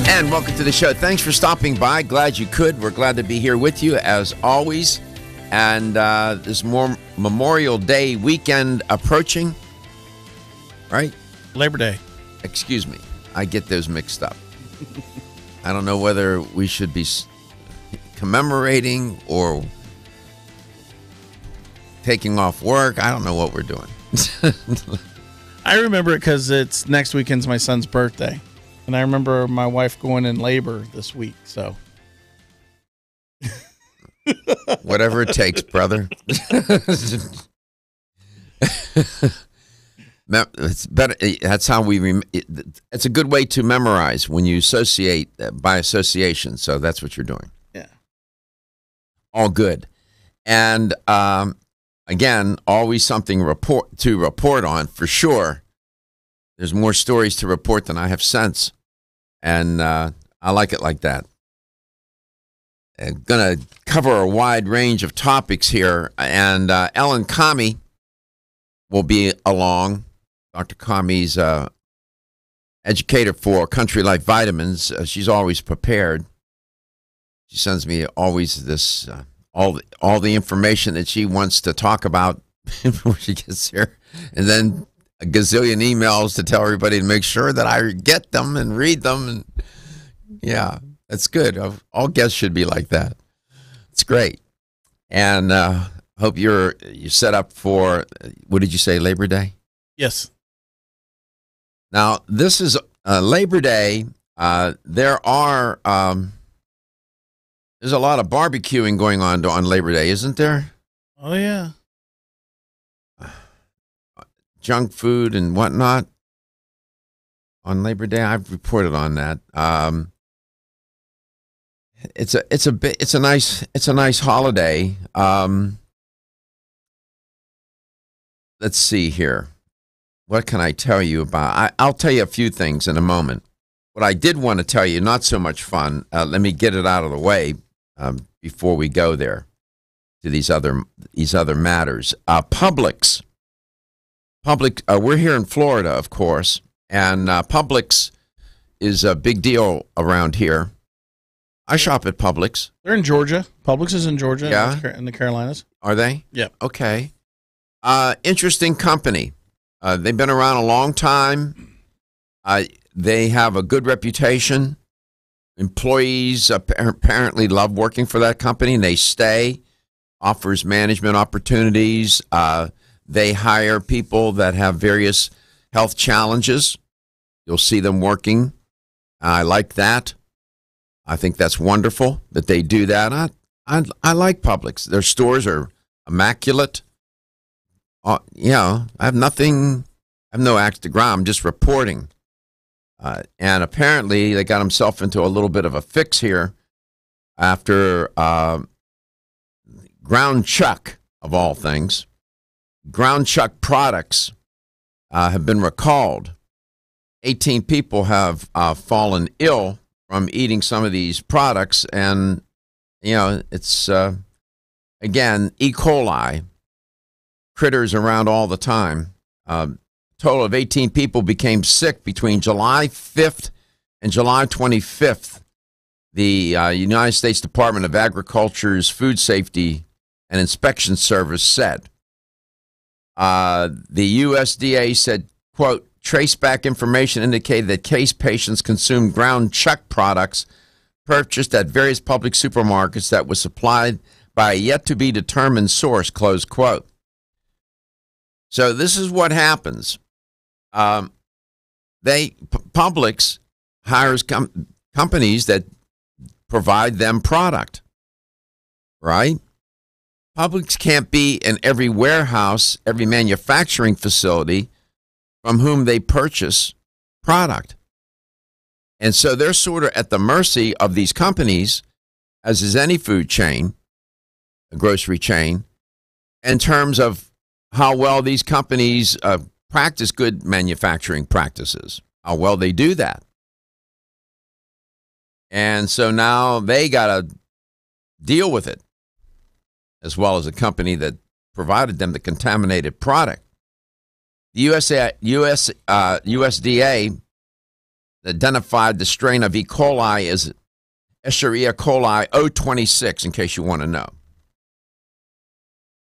And welcome to the show. Thanks for stopping by. Glad you could. We're glad to be here with you as always. And this Memorial Day weekend approaching, right? Labor Day. Excuse me. I get those mixed up. I don't know whether we should be commemorating or taking off work. I don't know what we're doing. I remember it because it's next weekend's my son's birthday. And I remember my wife going in labor this week, so. Whatever it takes, brother. It's better. That's how we. It's a good way to memorize when you associate by association. So that's what you're doing. Yeah. All good, and again, always something to report on for sure. There's more stories to report than I have sense, and I like it like that. I'm going to cover a wide range of topics here, and Ellen Comey will be along. Dr. Comey's educator for Country Life Vitamins. She's always prepared. She sends me always this all the information that she wants to talk about before she gets here, and then a gazillion emails to tell everybody to make sure that I get them and read them. And yeah, that's good. All guests should be like that. It's great. And hope you're set up for, what did you say, Labor Day? Yes. Now, this is Labor Day. There's a lot of barbecuing going on Labor Day, isn't there? Oh, yeah. Junk food and whatnot on Labor Day. I've reported on that. It's a nice holiday. Let's see here. What can I tell you about? I'll tell you a few things in a moment. What I did want to tell you, not so much fun. Let me get it out of the way before we go there to these other matters. Publix. We're here in Florida, of course, and Publix is a big deal around here. I shop at Publix. They're in Georgia. Publix is in Georgia. Yeah. In the Carolinas. Are they? Yeah. Okay. Interesting company. They've been around a long time. They have a good reputation. Employees apparently love working for that company, and they stay. Offers management opportunities. They hire people that have various health challenges. You'll see them working. I like that. I think that's wonderful that they do that. I like Publix. Their stores are immaculate. I have no axe to grind. I'm just reporting. And apparently they got themselves into a little bit of a fix here after Ground Chuck, of all things. Ground Chuck products have been recalled. 18 people have fallen ill from eating some of these products. And, it's, again, E. coli, critters around all the time. Total of 18 people became sick between July 5th and July 25th. The United States Department of Agriculture's Food Safety and Inspection Service said. The USDA said, quote, traceback information indicated that case patients consumed Ground Chuck products purchased at various public supermarkets that was supplied by a yet-to-be-determined source, close quote. So this is what happens. Publix hires companies that provide them product, right? Publix can't be in every warehouse, every manufacturing facility from whom they purchase product. And so they're sort of at the mercy of these companies, as is any food chain, a grocery chain, in terms of how well these companies practice good manufacturing practices, how well they do that. And so now they got to deal with it, as well as a company that provided them the contaminated product. The USDA identified the strain of E. coli as Escherichia coli O26, in case you want to know.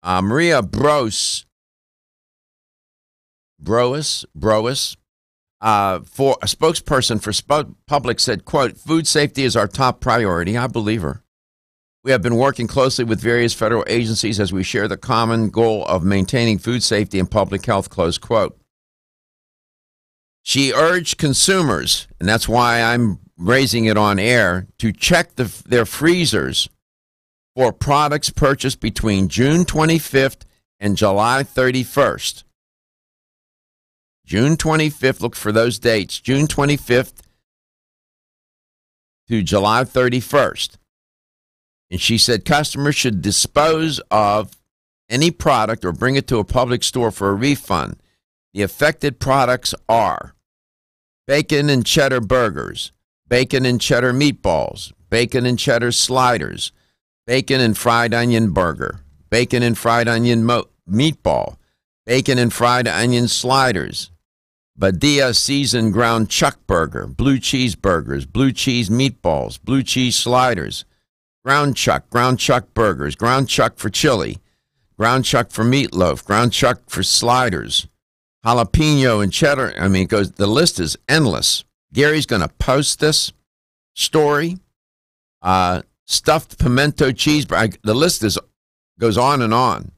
Maria Broas, for a spokesperson for Publix, said, quote, "Food safety is our top priority." I believe her. "We have been working closely with various federal agencies as we share the common goal of maintaining food safety and public health," close quote. She urged consumers, and that's why I'm raising it on air, to check their freezers for products purchased between June 25th and July 31st. June 25th, look for those dates, June 25th to July 31st. And she said customers should dispose of any product or bring it to a Publix store for a refund. The affected products are bacon and cheddar burgers, bacon and cheddar meatballs, bacon and cheddar sliders, bacon and fried onion burger, bacon and fried onion meatball, bacon and fried onion sliders, Badia seasoned ground chuck burger, blue cheese burgers, blue cheese meatballs, blue cheese sliders, ground chuck burgers, ground chuck for chili, ground chuck for meatloaf, ground chuck for sliders, jalapeno and cheddar. I mean, the list is endless. Gary's going to post this story. Stuffed pimento cheeseburger. The list goes on and on.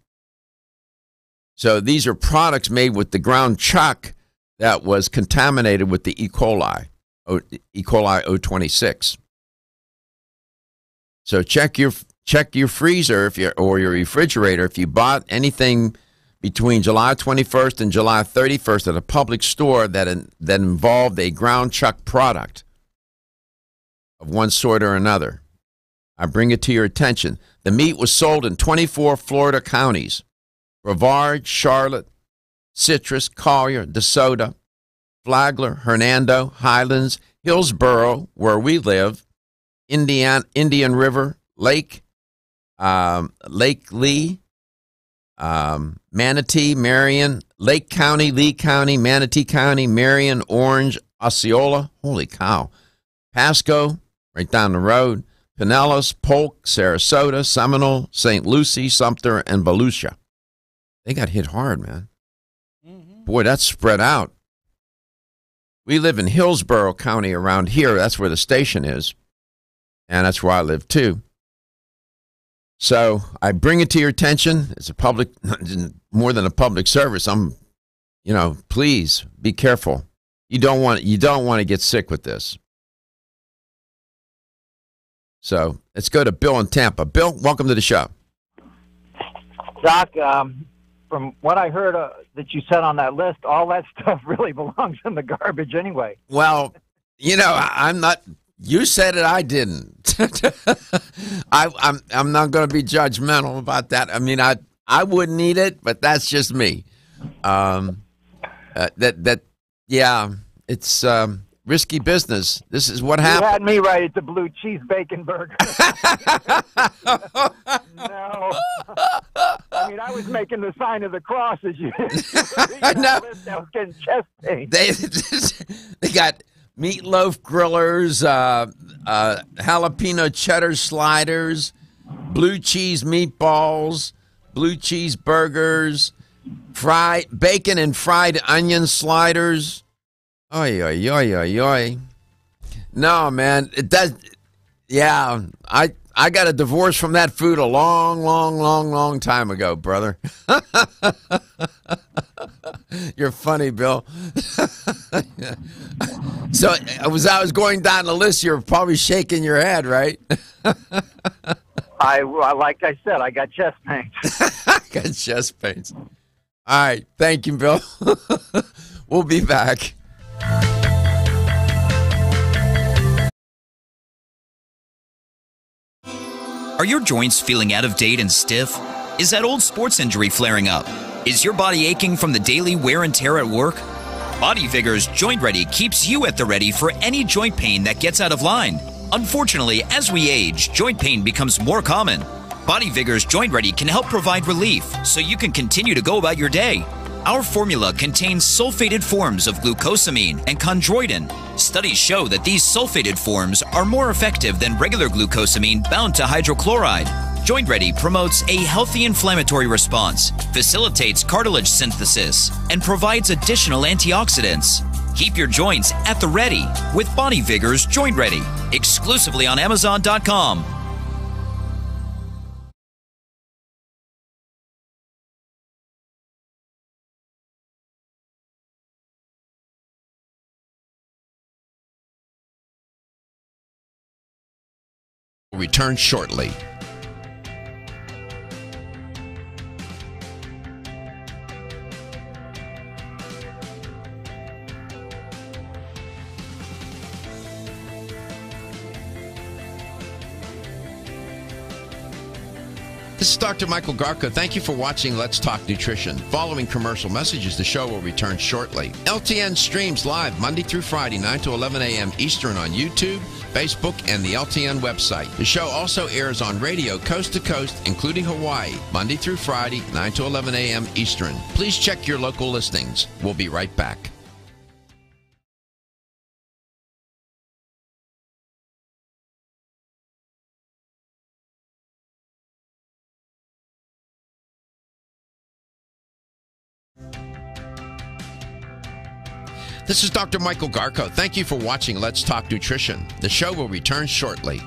So these are products made with the ground chuck that was contaminated with the E. coli O26. So check your freezer or your refrigerator if you bought anything between July 21st and July 31st at a Publix store that involved a ground chuck product of one sort or another. I bring it to your attention. The meat was sold in 24 Florida counties: Brevard, Charlotte, Citrus, Collier, DeSoto, Flagler, Hernando, Highlands, Hillsborough, where we live, Indian River, Lake Lee, Manatee, Marion, Lake County, Lee County, Manatee County, Marion, Orange, Osceola, holy cow, Pasco, right down the road, Pinellas, Polk, Sarasota, Seminole, St. Lucie, Sumter, and Volusia. They got hit hard, man. Boy, that's spread out. We live in Hillsborough County around here. That's where the station is. And that's where I live, too. So I bring it to your attention. It's a public, more than a public service. Please be careful. You don't want to get sick with this. So let's go to Bill in Tampa. Bill, welcome to the show. Doc, from what I heard that you said on that list, all that stuff really belongs in the garbage anyway. Well, I'm not. You said it. I didn't. I'm not going to be judgmental about that. I mean, I wouldn't eat it, but that's just me. It's risky business. This is what happened. You had me right at the blue cheese bacon burger. No. I mean, I was making the sign of the cross as you. I was getting chest pain. They got meatloaf grillers, jalapeno cheddar sliders, blue cheese meatballs, blue cheese burgers, fried bacon and fried onion sliders. Oy, oy, oy, oy, oy. No, man, it does. Yeah, I got a divorce from that food a long time ago, brother. You're funny, Bill. So I was going down the list. You're probably shaking your head, right? I like I said, I got chest pains. Got chest pains. All right, thank you, Bill. We'll be back. Are your joints feeling out of date and stiff? Is that old sports injury flaring up? Is your body aching from the daily wear and tear at work? Bodyvigor's Joint Ready keeps you at the ready for any joint pain that gets out of line. Unfortunately, as we age, joint pain becomes more common. Bodyvigor's Joint Ready can help provide relief so you can continue to go about your day. Our formula contains sulfated forms of glucosamine and chondroitin. Studies show that these sulfated forms are more effective than regular glucosamine bound to hydrochloride. Joint Ready promotes a healthy inflammatory response, facilitates cartilage synthesis, and provides additional antioxidants. Keep your joints at the ready with Body Vigor's Joint Ready, exclusively on Amazon.com. We'll return shortly. This is Dr. Michael Garko. Thank you for watching Let's Talk Nutrition. Following commercial messages, the show will return shortly. LTN streams live Monday through Friday, 9 to 11 a.m. Eastern on YouTube, Facebook, and the LTN website. The show also airs on radio coast to coast, including Hawaii, Monday through Friday, 9 to 11 a.m. Eastern. Please check your local listings. We'll be right back. This is Dr. Michael Garko. Thank you for watching Let's Talk Nutrition. The show will return shortly.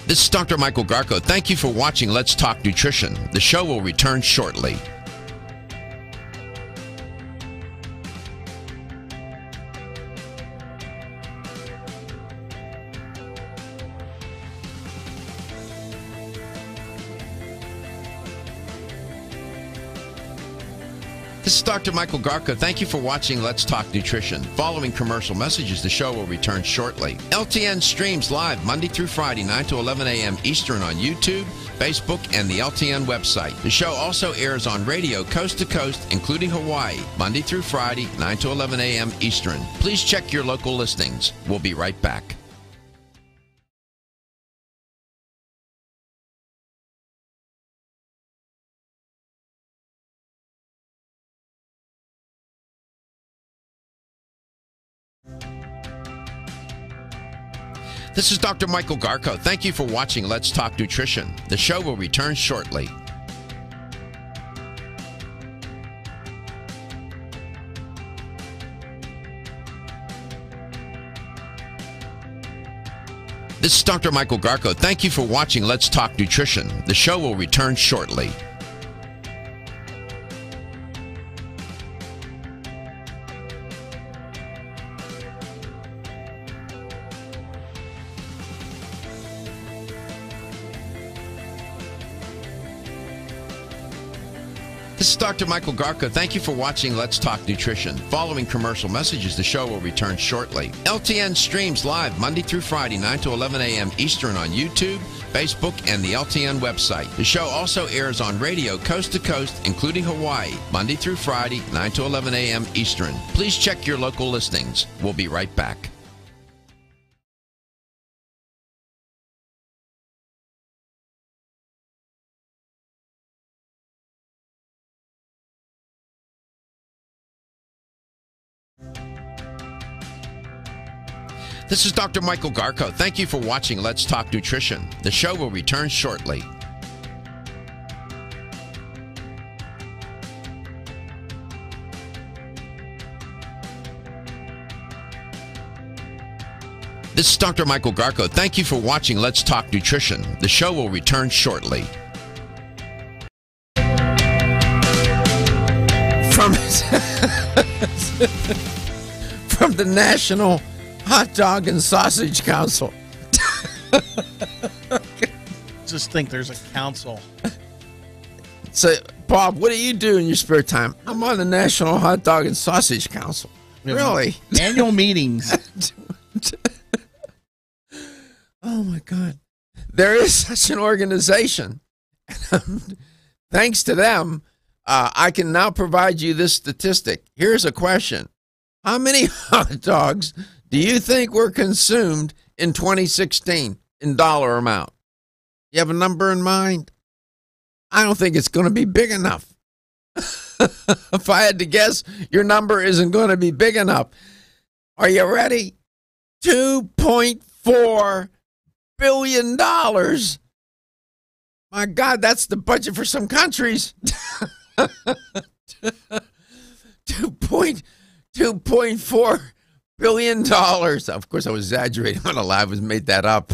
This is Dr. Michael Garko. Thank you for watching Let's Talk Nutrition. The show will return shortly. This is Dr. Michael Garko. Thank you for watching Let's Talk Nutrition. Following commercial messages, the show will return shortly. LTN streams live Monday through Friday, 9 to 11 a.m. Eastern on YouTube, Facebook, and the LTN website. The show also airs on radio coast to coast, including Hawaii, Monday through Friday, 9 to 11 a.m. Eastern. Please check your local listings. We'll be right back. This is Dr. Michael Garko. Thank you for watching Let's Talk Nutrition. The show will return shortly. This is Dr. Michael Garko. Thank you for watching Let's Talk Nutrition. The show will return shortly. This is Dr. Michael Garko. Thank you for watching Let's Talk Nutrition. Following commercial messages, the show will return shortly. LTN streams live Monday through Friday, 9 to 11 a.m. Eastern on YouTube, Facebook, and the LTN website. The show also airs on radio coast to coast, including Hawaii, Monday through Friday, 9 to 11 a.m. Eastern. Please check your local listings. We'll be right back. This is Dr. Michael Garko. Thank you for watching Let's Talk Nutrition. The show will return shortly. This is Dr. Michael Garko. Thank you for watching Let's Talk Nutrition. The show will return shortly. From the National Hot Dog and Sausage Council. Just think there's a council. So, Bob, what do you do in your spare time? I'm on the National Hot Dog and Sausage Council. Really? Annual meetings. Oh, my God. There is such an organization. Thanks to them, I can now provide you this statistic. Here's a question. How many hot dogs do you think were consumed in 2016 in dollar amount? You have a number in mind? I don't think it's going to be big enough. If I had to guess, your number isn't going to be big enough. Are you ready? $2.4 billion. My God, that's the budget for some countries. $2.4 billion. Of course, I was exaggerating when I was made that up.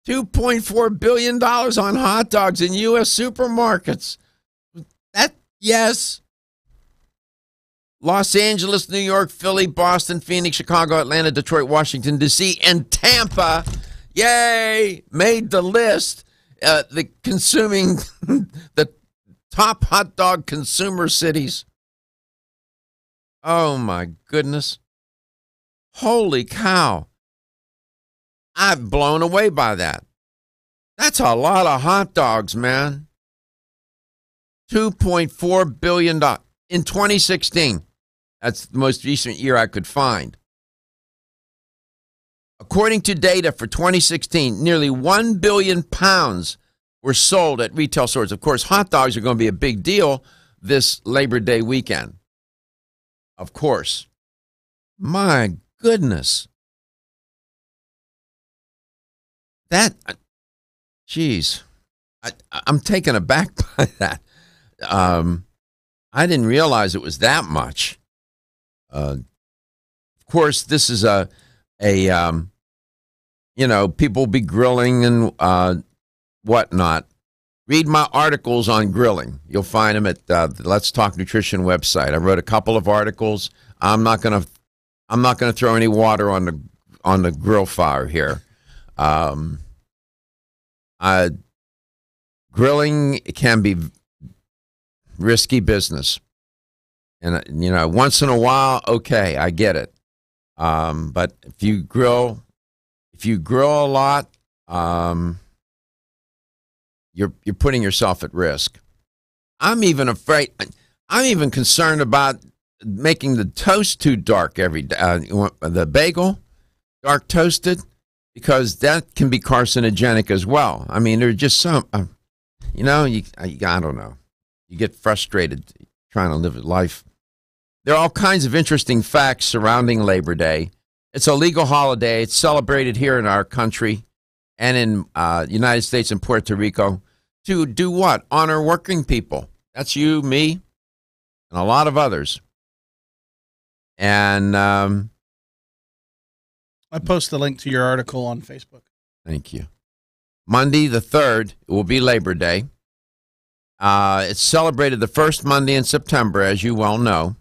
$2.4 billion on hot dogs in U.S. supermarkets. Yes. Los Angeles, New York, Philly, Boston, Phoenix, Chicago, Atlanta, Detroit, Washington, D.C., and Tampa, yay, made the list. The top hot dog consumer cities. Oh, my goodness. Holy cow. I'm blown away by that. That's a lot of hot dogs, man. $2.4 billion in 2016. That's the most recent year I could find. According to data for 2016, nearly 1 billion pounds were sold at retail stores. Of course, hot dogs are going to be a big deal this Labor Day weekend. Of course. My goodness. Geez. I'm taken aback by that. I didn't realize it was that much. Of course, this is people be grilling and whatnot. Read my articles on grilling. You'll find them at the Let's Talk Nutrition website. I wrote a couple of articles. I'm not gonna throw any water on the grill fire here. Grilling can be risky business. And, once in a while, okay, I get it. But if you grill a lot, you're putting yourself at risk. I'm even concerned about making the toast too dark every day. The bagel, dark toasted, because that can be carcinogenic as well. I mean, there's just some, I don't know. You get frustrated trying to live a life. There are all kinds of interesting facts surrounding Labor Day. It's a legal holiday. It's celebrated here in our country and in United States and Puerto Rico to do what? Honor working people. That's you, me, and a lot of others. And I post the link to your article on Facebook. Thank you. Monday the 3rd, it will be Labor Day. It's celebrated the first Monday in September, as you well know.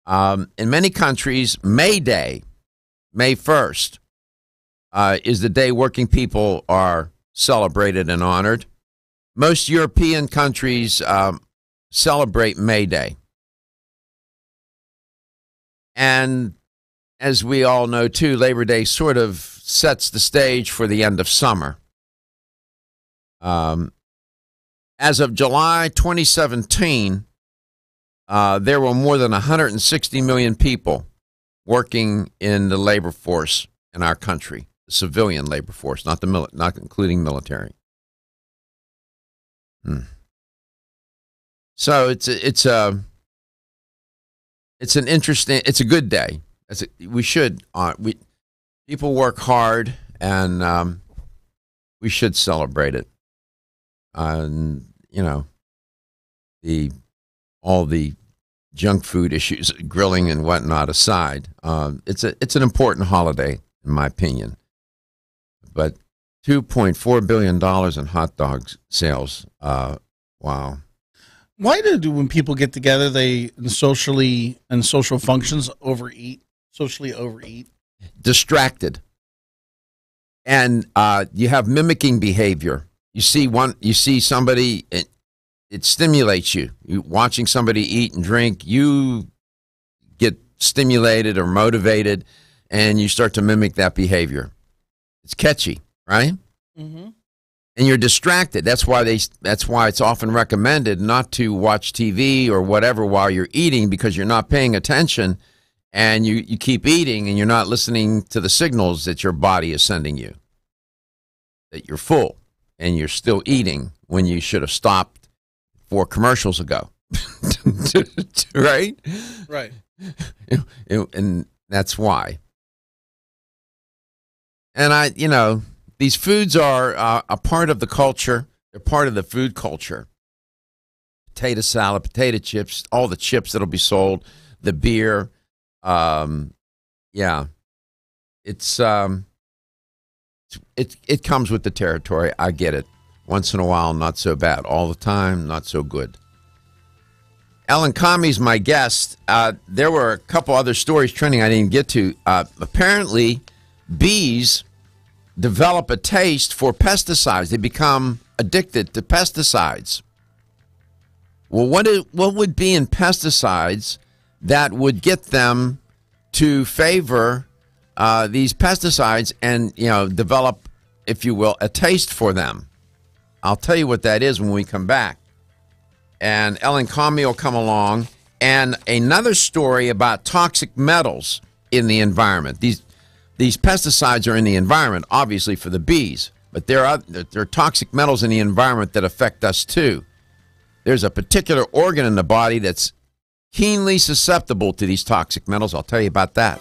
In many countries, May Day, May 1st, is the day working people are celebrated and honored. Most European countries celebrate May Day. And as we all know, too, Labor Day sort of sets the stage for the end of summer. As of July 2017, there were more than 160 million people working in the labor force in our country, the civilian labor force, not including military. So it's an interesting, it's a good day. People work hard, and we should celebrate it. And all the junk food issues, grilling and whatnot aside, it's an important holiday in my opinion. But $2.4 billion in hot dog sales, wow. Why do when people get together, they social functions socially overeat? Distracted, and you have mimicking behavior. You see somebody, it stimulates you. You watching somebody eat and drink, you get stimulated or motivated, and you start to mimic that behavior. It's catchy, right? Mm-hmm. And you're distracted. That's why it's often recommended not to watch TV or whatever while you're eating, because you're not paying attention, and you keep eating and you're not listening to the signals that your body is sending you, that you're full and you're still eating when you should have stopped 4 commercials ago. Right? Right. And that's why. And these foods are a part of the culture. They're part of the food culture. Potato salad, potato chips, all the chips that'll be sold, the beer. Yeah. It comes with the territory. I get it. Once in a while, not so bad. All the time, not so good. Ellen Comey's my guest. There were a couple other stories trending I didn't get to. Apparently, bees develop a taste for pesticides. They become addicted to pesticides. Well, what would be in pesticides that would get them to favor these pesticides and, develop, if you will, a taste for them? I'll tell you what that is when we come back. And Ellen Comey will come along. And another story about toxic metals in the environment. These pesticides are in the environment, obviously, for the bees. But there are toxic metals in the environment that affect us, too. There's a particular organ in the body that's keenly susceptible to these toxic metals. I'll tell you about that.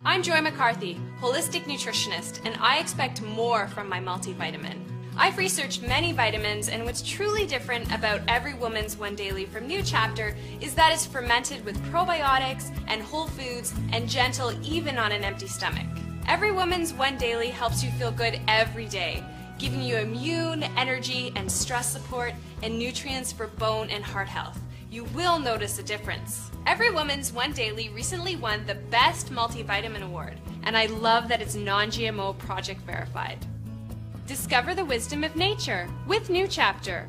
I'm Joy McCarthy, holistic nutritionist, and I expect more from my multivitamin. I've researched many vitamins, and what's truly different about Every Woman's One Daily from New Chapter is that it's fermented with probiotics and whole foods and gentle even on an empty stomach. Every Woman's One Daily helps you feel good every day, giving you immune, energy, and stress support, and nutrients for bone and heart health. You will notice a difference. Every Woman's One Daily recently won the Best Multivitamin Award, and I love that it's non-GMO project verified. Discover the wisdom of nature with New Chapter.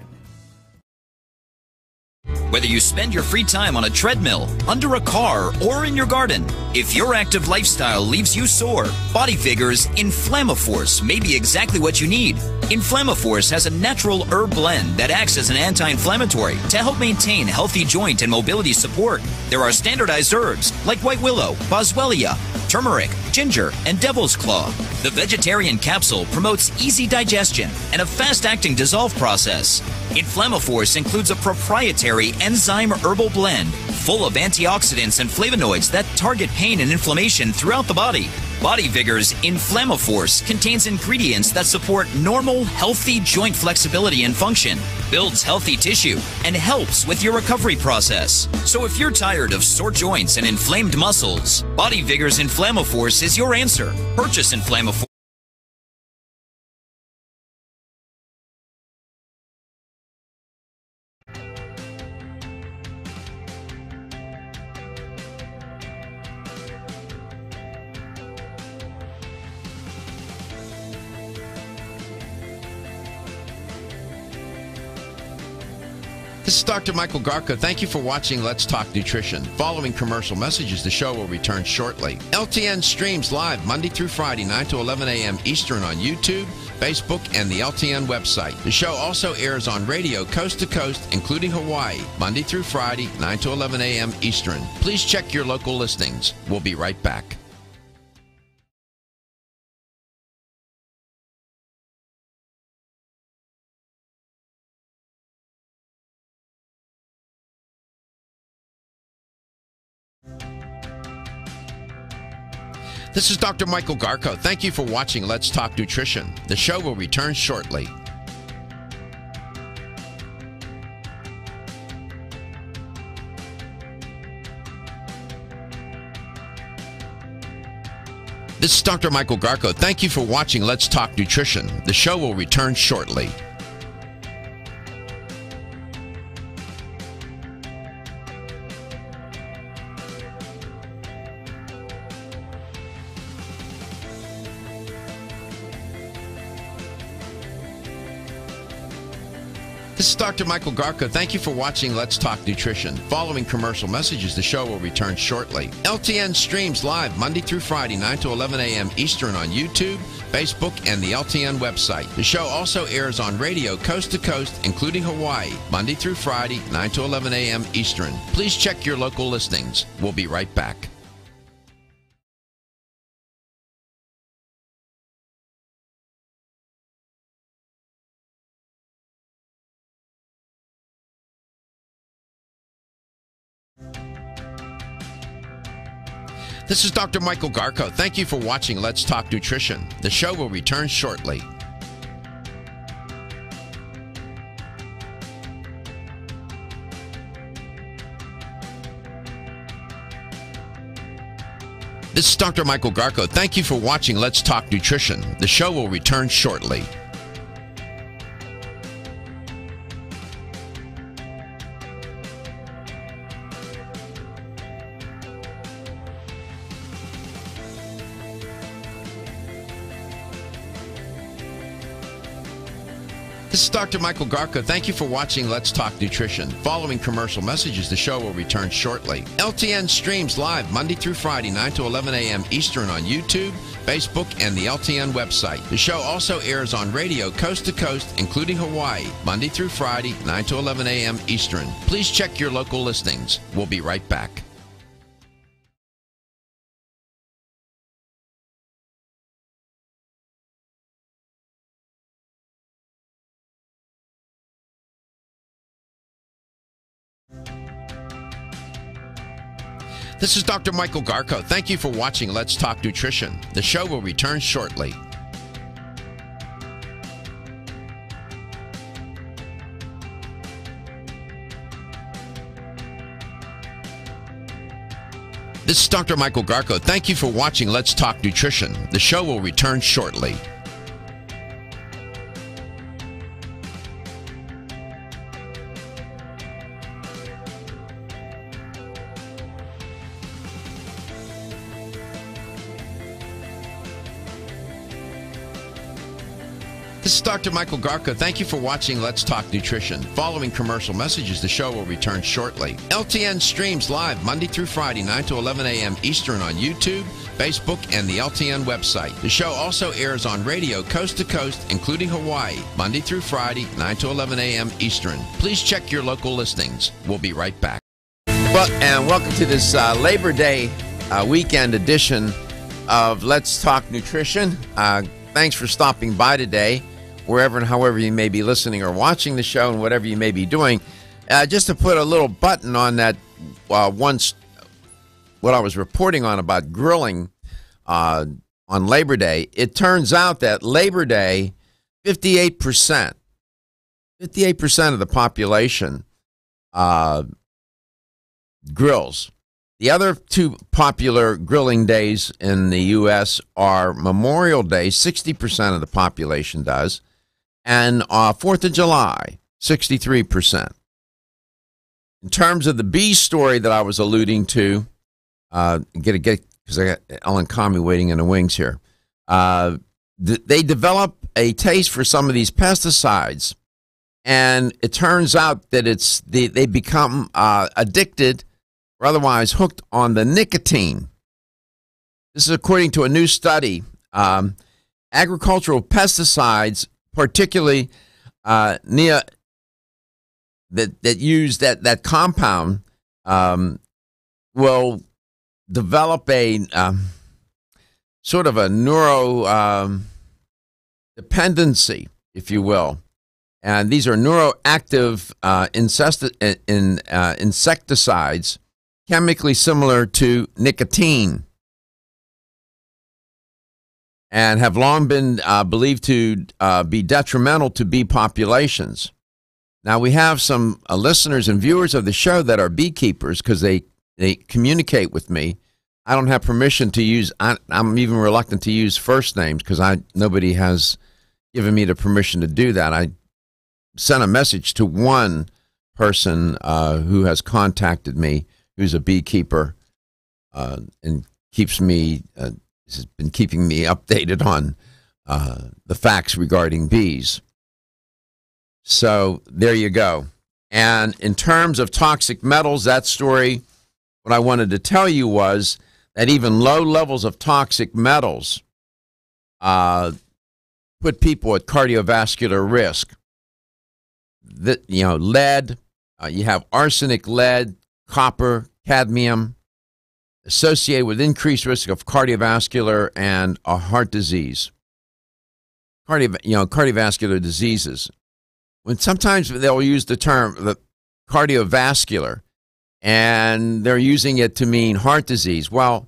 Whether you spend your free time on a treadmill, under a car, or in your garden, if your active lifestyle leaves you sore, Body Vigor's Inflammaforce may be exactly what you need. Inflammaforce has a natural herb blend that acts as an anti-inflammatory to help maintain healthy joint and mobility support. There are standardized herbs like white willow, boswellia, turmeric, ginger, and devil's claw. The vegetarian capsule promotes easy digestion and a fast-acting dissolve process. Inflammaforce includes a proprietary enzyme herbal blend full of antioxidants and flavonoids that target pain and inflammation throughout the body. Body Vigor's Inflammaforce contains ingredients that support normal, healthy joint flexibility and function, builds healthy tissue, and helps with your recovery process. So if you're tired of sore joints and inflamed muscles, Body Vigor's Inflammaforce is your answer. Purchase Inflammaforce. This is Dr. Michael Garko. Thank you for watching Let's Talk Nutrition. Following commercial messages, the show will return shortly. LTN streams live Monday through Friday, 9 to 11 a.m. Eastern on YouTube, Facebook, and the LTN website. The show also airs on radio coast to coast, including Hawaii, Monday through Friday, 9 to 11 a.m. Eastern. Please check your local listings. We'll be right back. This is Dr. Michael Garko. Thank you for watching Let's Talk Nutrition. The show will return shortly. This is Dr. Michael Garko. Thank you for watching Let's Talk Nutrition. The show will return shortly. This is Dr. Michael Garko. Thank you for watching Let's Talk Nutrition. Following commercial messages, the show will return shortly. LTN streams live Monday through Friday, 9 to 11 a.m. Eastern on YouTube, Facebook, and the LTN website. The show also airs on radio coast to coast, including Hawaii, Monday through Friday, 9 to 11 a.m. Eastern. Please check your local listings. We'll be right back. This is Dr. Michael Garko. Thank you for watching Let's Talk Nutrition. The show will return shortly. This is Dr. Michael Garko. Thank you for watching Let's Talk Nutrition. The show will return shortly. This is Dr. Michael Garko. Thank you for watching Let's Talk Nutrition. Following commercial messages, the show will return shortly. LTN streams live Monday through Friday, 9 to 11 a.m. Eastern on YouTube, Facebook, and the LTN website. The show also airs on radio coast to coast, including Hawaii, Monday through Friday, 9 to 11 a.m. Eastern. Please check your local listings. We'll be right back. This is Dr. Michael Garko. Thank you for watching Let's Talk Nutrition. The show will return shortly. This is Dr. Michael Garko. Thank you for watching Let's Talk Nutrition. The show will return shortly. This is Dr. Michael Garko. Thank you for watching Let's Talk Nutrition. Following commercial messages, the show will return shortly. LTN streams live Monday through Friday, 9 to 11 a.m. Eastern on YouTube, Facebook, and the LTN website. The show also airs on radio coast to coast, including Hawaii, Monday through Friday, 9 to 11 a.m. Eastern. Please check your local listings. We'll be right back. Well, and welcome to this Labor Day weekend edition of Let's Talk Nutrition. Thanks for stopping by today, wherever and however you may be listening or watching the show and whatever you may be doing. Just to put a little button on that, once what I was reporting on about grilling on Labor Day, it turns out that Labor Day, 58% of the population grills. The other two popular grilling days in the U.S. are Memorial Day, 60% of the population does, and 4th of July, 63%. In terms of the bee story that I was alluding to, because I got Ellen Comey waiting in the wings here. They develop a taste for some of these pesticides, and it turns out that they become addicted or otherwise hooked on the nicotine. This is according to a new study. Agricultural pesticides, particularly that use that compound, will develop a sort of a neuro dependency, if you will. And these are neuroactive insecticides, chemically similar to nicotine, and have long been believed to be detrimental to bee populations. Now, we have some listeners and viewers of the show that are beekeepers because they communicate with me. I don't have permission to use, I'm even reluctant to use first names because nobody has given me the permission to do that. I sent a message to one person who has contacted me, who's a beekeeper, and has been keeping me updated on the facts regarding bees. So there you go. And in terms of toxic metals, that story, what I wanted to tell you was that even low levels of toxic metals put people at cardiovascular risk. Lead, you have arsenic, lead, copper, cadmium, associated with increased risk of cardiovascular and heart disease. Cardiovascular diseases. When sometimes they'll use the term the cardiovascular, and they're using it to mean heart disease. Well,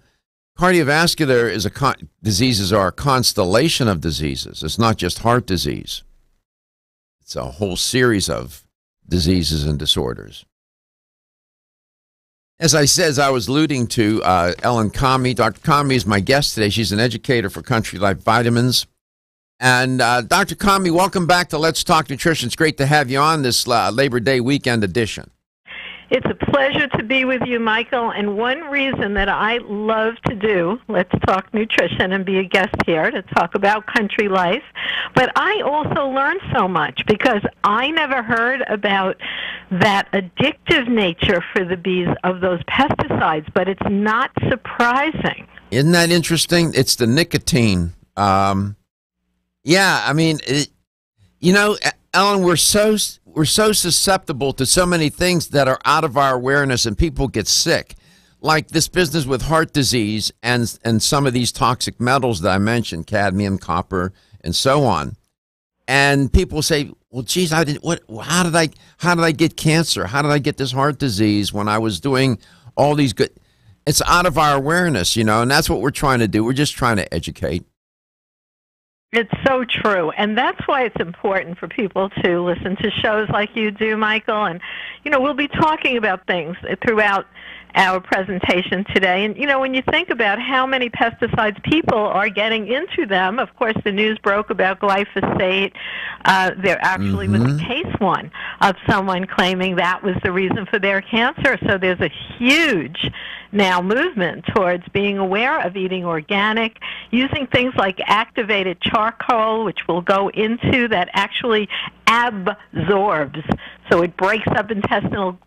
cardiovascular diseases are a constellation of diseases. It's not just heart disease. It's a whole series of diseases and disorders. As I was alluding to, Ellen Comey. Dr. Comey is my guest today. She's an educator for Country Life Vitamins. And Dr. Comey, welcome back to Let's Talk Nutrition. It's great to have you on this Labor Day weekend edition. It's a pleasure to be with you, Michael. And one reason that I love to do Let's Talk Nutrition and be a guest here to talk about country life, but I also learn so much because I never heard about that addictive nature for the bees of those pesticides, but it's not surprising. Isn't that interesting? It's the nicotine. Yeah, I mean, Ellen, we're so susceptible to so many things that are out of our awareness, and people get sick, like this business with heart disease and some of these toxic metals that I mentioned, cadmium, copper, and so on. And people say, "Well, geez, how did I get cancer? How did I get this heart disease when I was doing all these good?" It's out of our awareness, and that's what we're trying to do. We're just trying to educate. It's so true, and that's why it's important for people to listen to shows like you do, Michael. And, we'll be talking about things throughout our presentation today. And, when you think about how many pesticides people are getting into them, of course, the news broke about glyphosate. There actually was a case one of someone claiming that was the reason for their cancer. So there's a huge now movement towards being aware of eating organic, using things like activated charcoal, which we'll go into, that actually absorbs. So it breaks up intestinal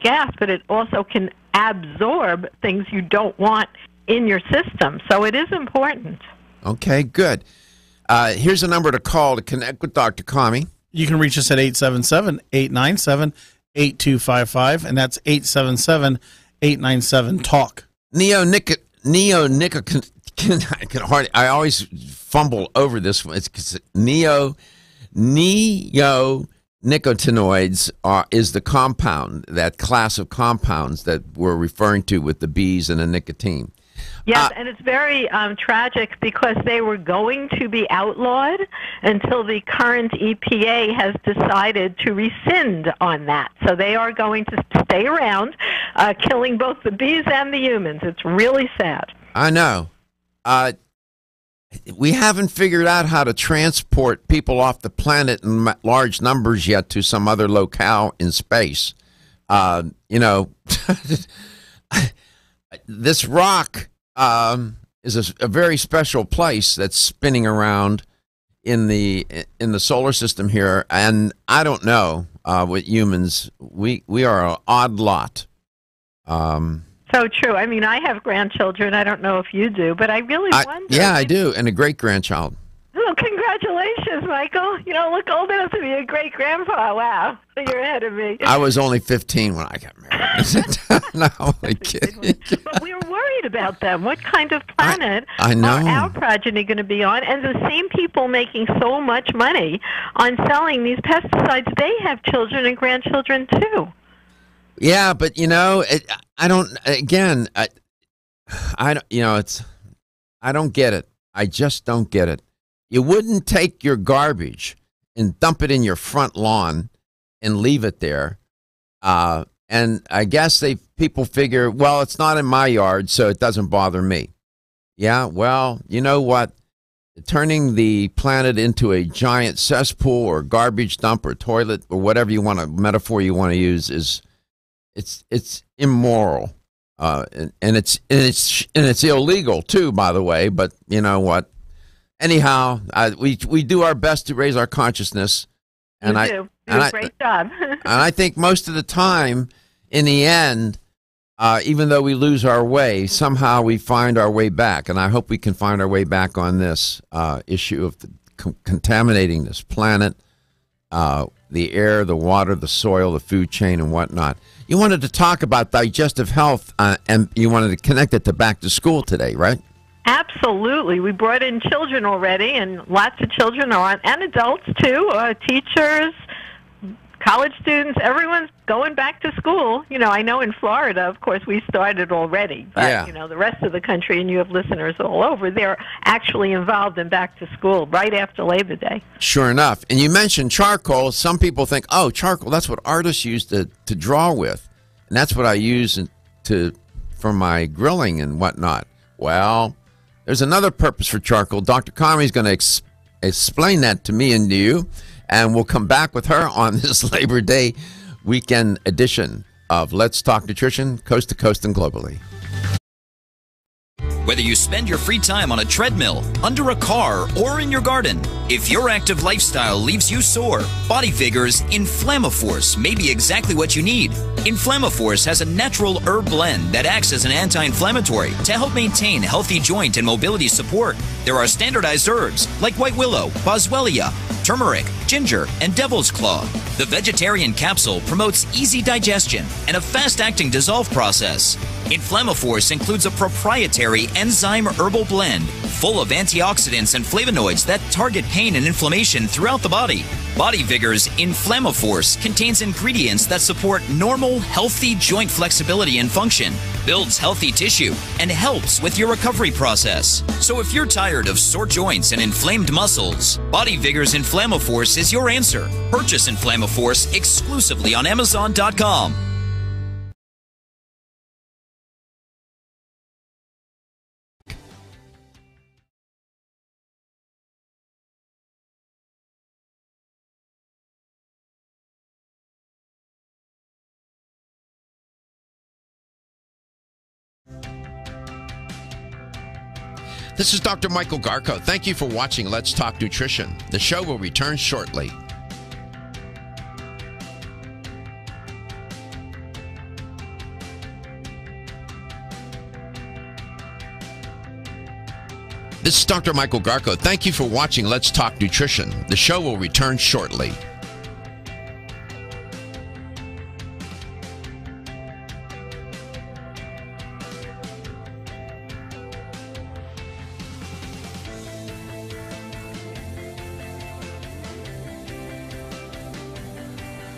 gas, but it also can absorb things you don't want in your system. So it is important. Okay, good. Here's a number to call to connect with Dr. Comey. You can reach us at 877-897-8255, and that's 877-897-TALK. I always fumble over this one. It's neonicotinoids is the compound, that class of compounds that we're referring to with the bees and the nicotine. Yes, and it's very tragic because they were going to be outlawed until the current EPA has decided to rescind on that. So they are going to stay around, killing both the bees and the humans. It's really sad. I know. We haven't figured out how to transport people off the planet in large numbers yet to some other locale in space. This rock is a very special place that's spinning around in the solar system here, and I don't know. With humans, we are an odd lot. So true. I mean, I have grandchildren. I don't know if you do, but I really wonder. Yeah, I do, and a great-grandchild. Oh, congratulations, Michael. You don't look old enough to be a great-grandpa. Wow. You're ahead of me. I was only 15 when I got married. No, I'm kidding. But we were worried about them. What kind of planet I know. are our progeny going to be on? And the same people making so much money on selling these pesticides, they have children and grandchildren, too. Yeah, but I don't. Again, I don't. I don't get it. I just don't get it. You wouldn't take your garbage and dump it in your front lawn and leave it there. And I guess people figure, well, it's not in my yard, so it doesn't bother me. Yeah, well, you know what? Turning the planet into a giant cesspool or garbage dump or toilet or whatever metaphor you want to use is. It's immoral, and it's illegal too, by the way. But you know what? Anyhow, we do our best to raise our consciousness, and you do a great job. And I think most of the time, in the end, even though we lose our way, somehow we find our way back. And I hope we can find our way back on this issue of contaminating this planet, the air, the water, the soil, the food chain, and whatnot. You wanted to talk about digestive health, and you wanted to connect it to back to school today, right? Absolutely. We brought in children already, and lots of children are on, and adults too, teachers, college students, everyone's going back to school. You know, I know in Florida, of course, we started already, but, you know, the rest of the country, and you have listeners all over, they're actually involved in back to school right after Labor Day. Sure enough. And you mentioned charcoal. Some people think, oh, charcoal, that's what artists use to draw with. And that's what I use for my grilling and whatnot. Well, there's another purpose for charcoal. Dr. Connery's going to explain that to me and to you. And we'll come back with her on this Labor Day weekend edition of Let's Talk Nutrition, coast to coast and globally. Whether you spend your free time on a treadmill, under a car, or in your garden, if your active lifestyle leaves you sore, Body Vigor's Inflammaforce may be exactly what you need. Inflammaforce has a natural herb blend that acts as an anti-inflammatory to help maintain healthy joint and mobility support. There are standardized herbs like white willow, boswellia, turmeric, ginger, and devil's claw. The vegetarian capsule promotes easy digestion and a fast-acting dissolve process. Inflammaforce includes a proprietary enzyme herbal blend full of antioxidants and flavonoids that target pain and inflammation throughout the body. Body Vigor's Inflammaforce contains ingredients that support normal, healthy joint flexibility and function, builds healthy tissue, and helps with your recovery process. So if you're tired of sore joints and inflamed muscles, Body Vigor's Inflammaforce is your answer. Purchase Inflammaforce exclusively on Amazon.com. This is Dr. Michael Garko. Thank you for watching Let's Talk Nutrition. The show will return shortly. This is Dr. Michael Garko. Thank you for watching Let's Talk Nutrition. The show will return shortly.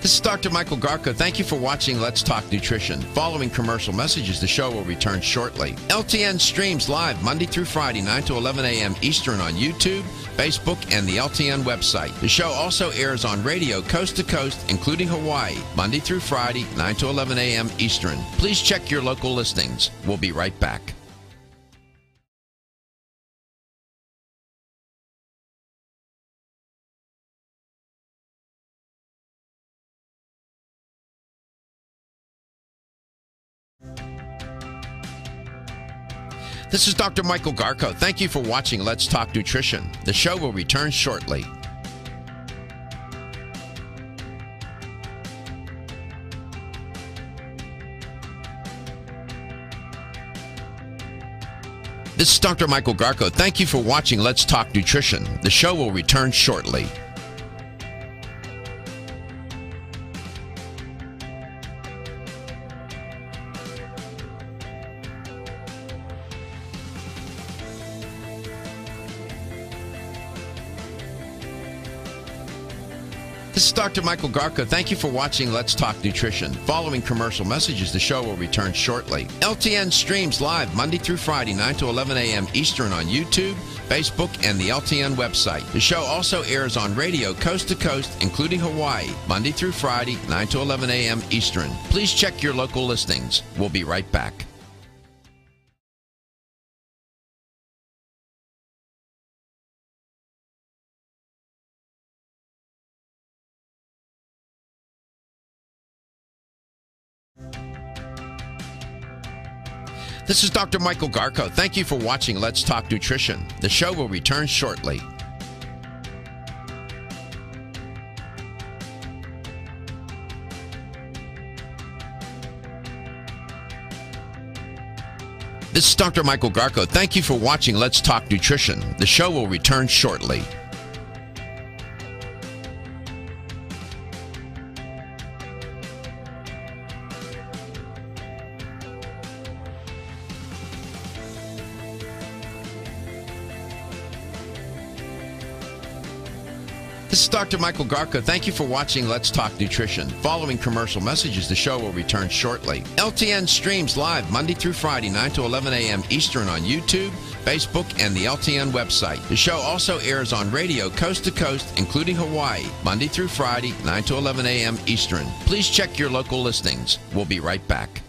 This is Dr. Michael Garko. Thank you for watching Let's Talk Nutrition. Following commercial messages, the show will return shortly. LTN streams live Monday through Friday, 9 to 11 a.m. Eastern on YouTube, Facebook, and the LTN website. The show also airs on radio coast to coast, including Hawaii, Monday through Friday, 9 to 11 a.m. Eastern. Please check your local listings. We'll be right back. This is Dr. Michael Garko. Thank you for watching Let's Talk Nutrition. The show will return shortly. This is Dr. Michael Garko. Thank you for watching Let's Talk Nutrition. The show will return shortly. This is Dr. Michael Garko. Thank you for watching Let's Talk Nutrition. Following commercial messages, the show will return shortly. LTN streams live Monday through Friday, 9 to 11 a.m. Eastern on YouTube, Facebook, and the LTN website. The show also airs on radio coast to coast, including Hawaii, Monday through Friday, 9 to 11 a.m. Eastern. Please check your local listings. We'll be right back. This is Dr. Michael Garko. Thank you for watching Let's Talk Nutrition. The show will return shortly. This is Dr. Michael Garko. Thank you for watching Let's Talk Nutrition. The show will return shortly. This is Dr. Michael Garko. Thank you for watching Let's Talk Nutrition. Following commercial messages, the show will return shortly. LTN streams live Monday through Friday, 9 to 11 a.m. Eastern on YouTube, Facebook, and the LTN website. The show also airs on radio coast to coast, including Hawaii, Monday through Friday, 9 to 11 a.m. Eastern. Please check your local listings. We'll be right back.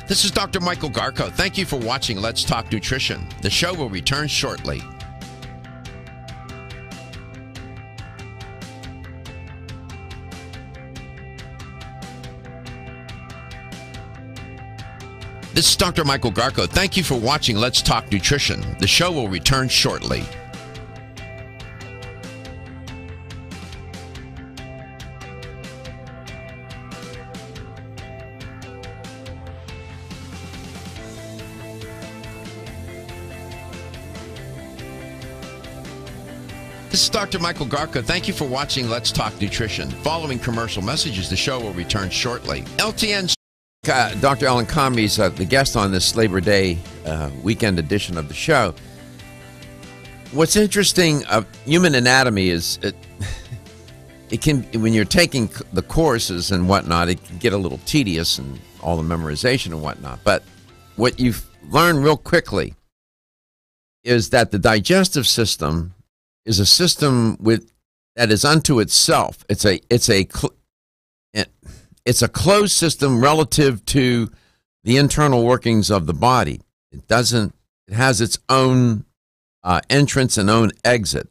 This is Dr. Michael Garko. Thank you for watching Let's Talk Nutrition. The show will return shortly. This is Dr. Michael Garko. Thank you for watching Let's Talk Nutrition. The show will return shortly. This is Dr. Michael Garko. Thank you for watching Let's Talk Nutrition. Following commercial messages, the show will return shortly. LTN. Dr. Alan Comrie is the guest on this Labor Day weekend edition of the show. What's interesting of human anatomy is it can, when you're taking the courses and whatnot, it can get a little tedious and all the memorization and whatnot. But what you've learned real quickly is that the digestive system is a system that is unto itself. It's a closed system relative to the internal workings of the body. It has its own entrance and own exit.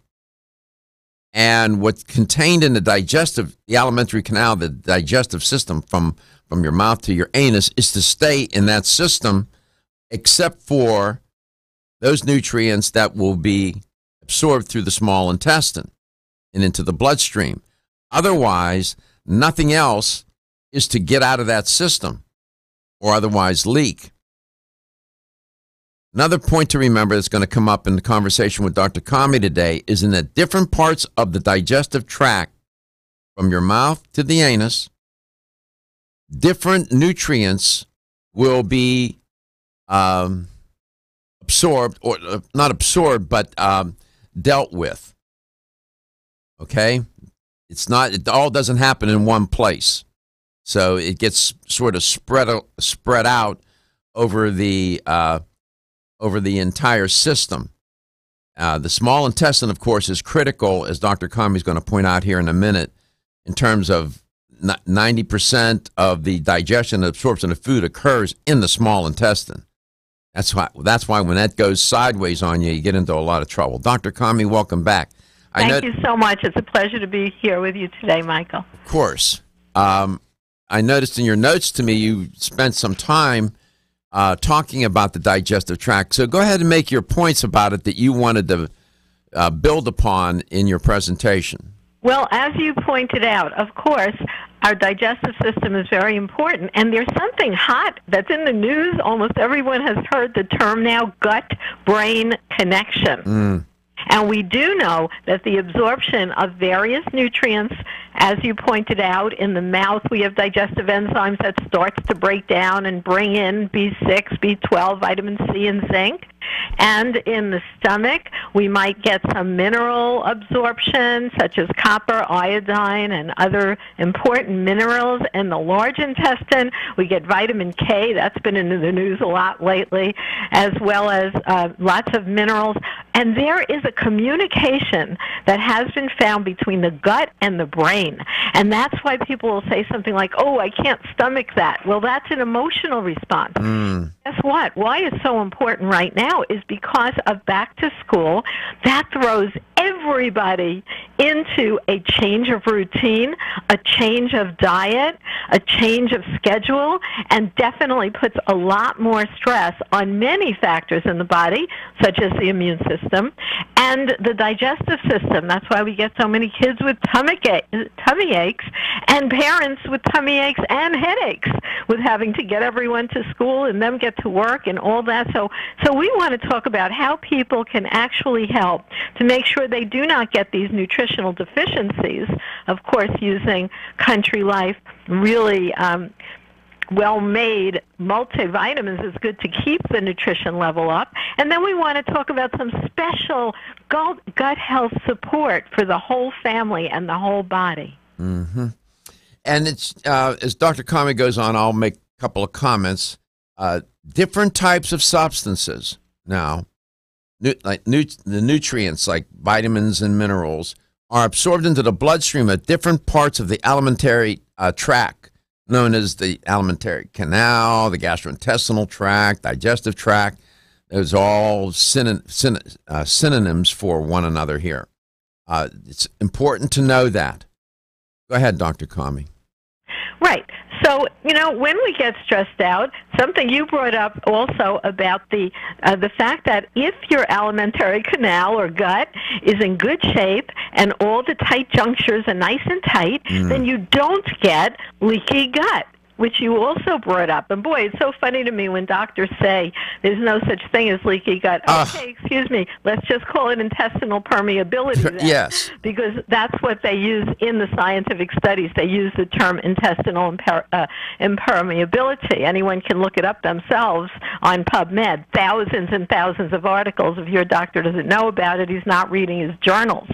And what's contained in the alimentary canal, the digestive system from your mouth to your anus, is to stay in that system, except for those nutrients that will be absorbed through the small intestine and into the bloodstream. Otherwise, nothing else is to get out of that system or otherwise leak. Another point to remember that's going to come up in the conversation with Dr. Comrie today is in the different parts of the digestive tract, from your mouth to the anus, different nutrients will be absorbed, or not absorbed, but dealt with. Okay? It all doesn't happen in one place. So it gets sort of spread out over the entire system. The small intestine, of course, is critical, as Dr. Comrie is going to point out here in a minute, in terms of 90% of the digestion and absorption of food occurs in the small intestine. That's why when that goes sideways on you, you get into a lot of trouble. Dr. Comrie, welcome back. Thank you so much. It's a pleasure to be here with you today, Michael. Of course. I noticed in your notes to me you spent some time talking about the digestive tract. So go ahead and make your points about it that you wanted to build upon in your presentation. Well, as you pointed out, of course, our digestive system is very important, and there's something hot that's in the news. Almost everyone has heard the term now, gut-brain connection. And we do know that the absorption of various nutrients, as you pointed out, in the mouth we have digestive enzymes that starts to break down and bring in B6, B12, vitamin C, and zinc. And in the stomach, we might get some mineral absorption, such as copper, iodine, and other important minerals. In the large intestine, we get vitamin K. That's been in the news a lot lately, as well as lots of minerals. And there is a communication that has been found between the gut and the brain. And that's why people will say something like, oh, I can't stomach that. Well, that's an emotional response. Guess what? Why it's so important right now is because of back to school. That throws everybody into a change of routine, a change of diet, a change of schedule, and definitely puts a lot more stress on many factors in the body, such as the immune system and the digestive system. That's why we get so many kids with tummy aches and parents with tummy aches and headaches with having to get everyone to school and them get to work and all that. So we want to talk about how people can actually help to make sure they do not get these nutritional deficiencies, of course, using Country Life really well-made multivitamins is good to keep the nutrition level up. And then we want to talk about some special gut health support for the whole family and the whole body. Mm-hmm. And it's as Dr. Kami goes on, I'll make a couple of comments. Different types of substances now, the nutrients like vitamins and minerals, are absorbed into the bloodstream at different parts of the alimentary tract, known as the alimentary canal, the gastrointestinal tract, digestive tract. Those are all synonyms for one another here. It's important to know that. Go ahead, Dr. Kami. Right. So, when we get stressed out, something you brought up also about the fact that if your alimentary canal or gut is in good shape and all the tight junctures are nice and tight, then you don't get leaky gut, which you also brought up. And boy, it's so funny to me when doctors say there's no such thing as leaky gut. Okay, excuse me, let's just call it intestinal permeability then. Yes. Because that's what they use in the scientific studies. They use the term intestinal impermeability. Anyone can look it up themselves on PubMed. Thousands and thousands of articles. If your doctor doesn't know about it, he's not reading his journals.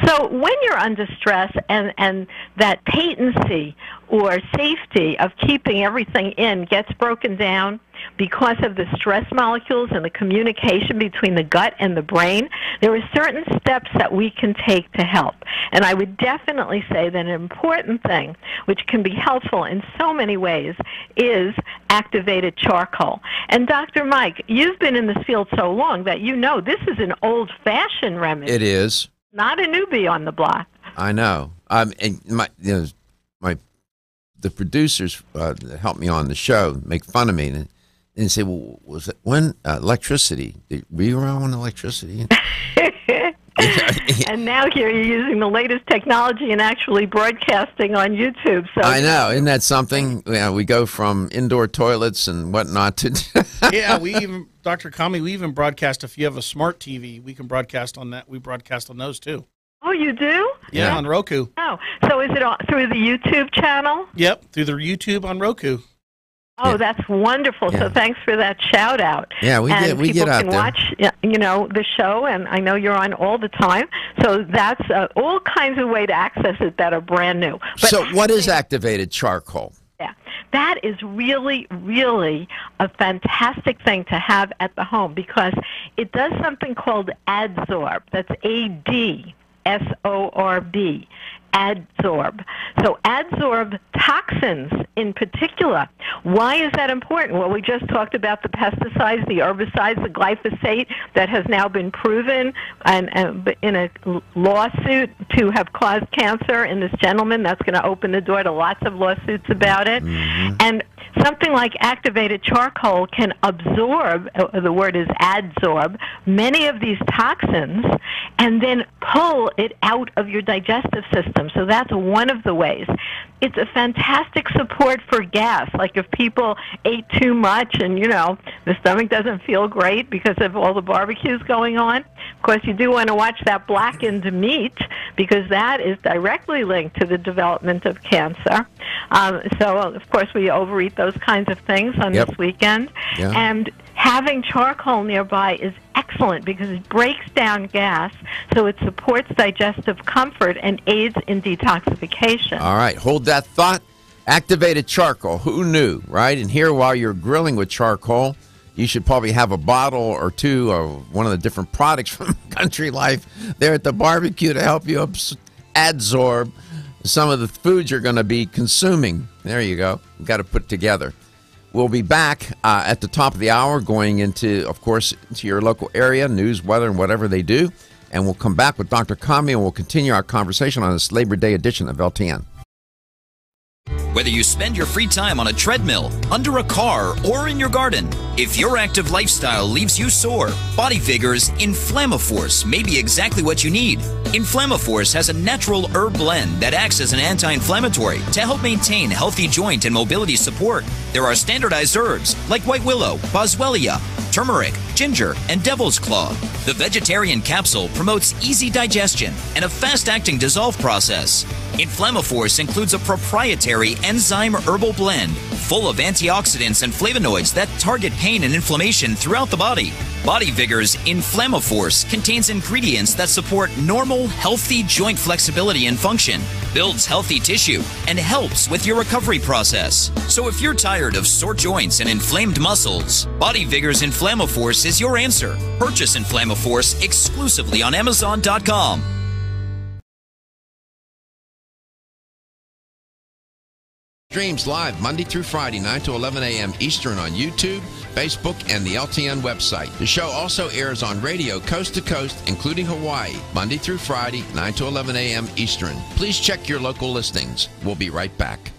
So when you're under stress and that patency or safety of keeping everything in gets broken down because of the stress molecules and the communication between the gut and the brain, there are certain steps that we can take to help. And I would definitely say that an important thing, which can be helpful in so many ways, is activated charcoal. And Dr. Mike, you've been in this field so long that you know this is an old-fashioned remedy. It is. Not a newbie on the block. I know. And the producers that helped me on the show make fun of me and say, "Well, was it when electricity? Were you around when electricity?" And now here you're using the latest technology and actually broadcasting on YouTube. So I know, isn't that something? We go from indoor toilets and whatnot to. Yeah, Dr. Kami, we even broadcast. If you have a smart TV, we can broadcast on that. We broadcast on those too. Oh, you do? Yeah, on Roku. Oh, so is it through the YouTube channel? Yep, through the YouTube on Roku. Oh, that's wonderful. Yeah. So thanks for that shout out. Yeah, we get out there. People can watch, the show, and I know you're on all the time. So that's all kinds of way to access it that are brand new. But so what is activated charcoal? Yeah, that is really, really a fantastic thing to have at the home because it does something called adsorb. That's ADSORB. Adsorb. So adsorb toxins in particular. Why is that important? Well, we just talked about the pesticides, the herbicides, the glyphosate that has now been proven and in a lawsuit to have caused cancer in this gentleman. That's going to open the door to lots of lawsuits about it. Mm-hmm. And something like activated charcoal can absorb, the word is adsorb, many of these toxins and then pull it out of your digestive system. So that's one of the ways. It's a fantastic support for gas. Like if people ate too much and, the stomach doesn't feel great because of all the barbecues going on. Of course, you do want to watch that blackened meat because that is directly linked to the development of cancer. So, of course, we overeat those kinds of things on this weekend. Yeah. And having charcoal nearby is excellent because it breaks down gas, so it supports digestive comfort and aids in detoxification. All right, hold that thought. Activated charcoal, who knew, right? And here, while you're grilling with charcoal, you should probably have a bottle or two of one of the different products from Country Life there at the barbecue to help you adsorb some of the foods you're going to be consuming. There you go. You've got to put together. We'll be back at the top of the hour going into, of course, into your local area, news, weather, and whatever they do. and we'll come back with Dr. Kami, and we'll continue our conversation on this Labor Day edition of LTN. Whether you spend your free time on a treadmill, under a car, or in your garden, if your active lifestyle leaves you sore, Body Vigor's Inflammaforce may be exactly what you need. Inflammaforce has a natural herb blend that acts as an anti-inflammatory to help maintain healthy joint and mobility support. There are standardized herbs like white willow, boswellia, turmeric, ginger, and devil's claw. The vegetarian capsule promotes easy digestion and a fast-acting dissolve process. Inflammaforce includes a proprietary enzyme herbal blend full of antioxidants and flavonoids that target pain and inflammation throughout the body. Body Vigor's Inflammaforce contains ingredients that support normal, healthy joint flexibility and function, builds healthy tissue, and helps with your recovery process. So if you're tired of sore joints and inflamed muscles, Body Vigor's Inflammaforce is your answer. Purchase Inflammaforce exclusively on Amazon.com. Streams live Monday through Friday, 9 to 11 a.m. Eastern on YouTube, Facebook, and the LTN website. The show also airs on radio coast to coast, including Hawaii, Monday through Friday, 9 to 11 a.m. Eastern. Please check your local listings. We'll be right back.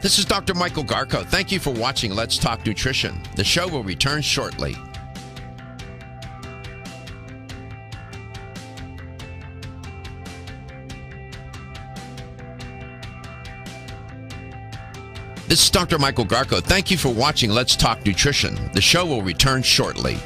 This is Dr. Michael Garko. Thank you for watching Let's Talk Nutrition. The show will return shortly. This is Dr. Michael Garko. Thank you for watching Let's Talk Nutrition. The show will return shortly.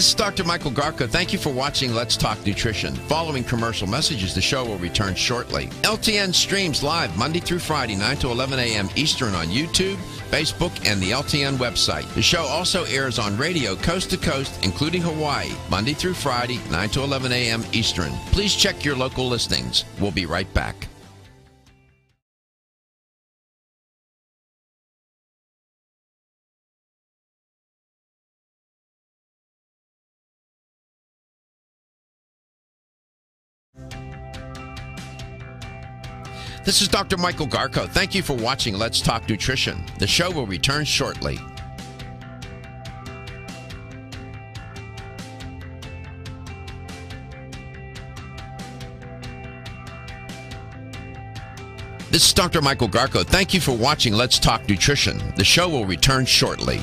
This is Dr. Michael Garko. Thank you for watching Let's Talk Nutrition. Following commercial messages, the show will return shortly. LTN streams live Monday through Friday, 9 to 11 a.m. Eastern on YouTube, Facebook, and the LTN website. The show also airs on radio coast to coast, including Hawaii, Monday through Friday, 9 to 11 a.m. Eastern. Please check your local listings. We'll be right back. This is Dr. Michael Garko. Thank you for watching Let's Talk Nutrition. The show will return shortly. This is Dr. Michael Garko. Thank you for watching Let's Talk Nutrition. The show will return shortly.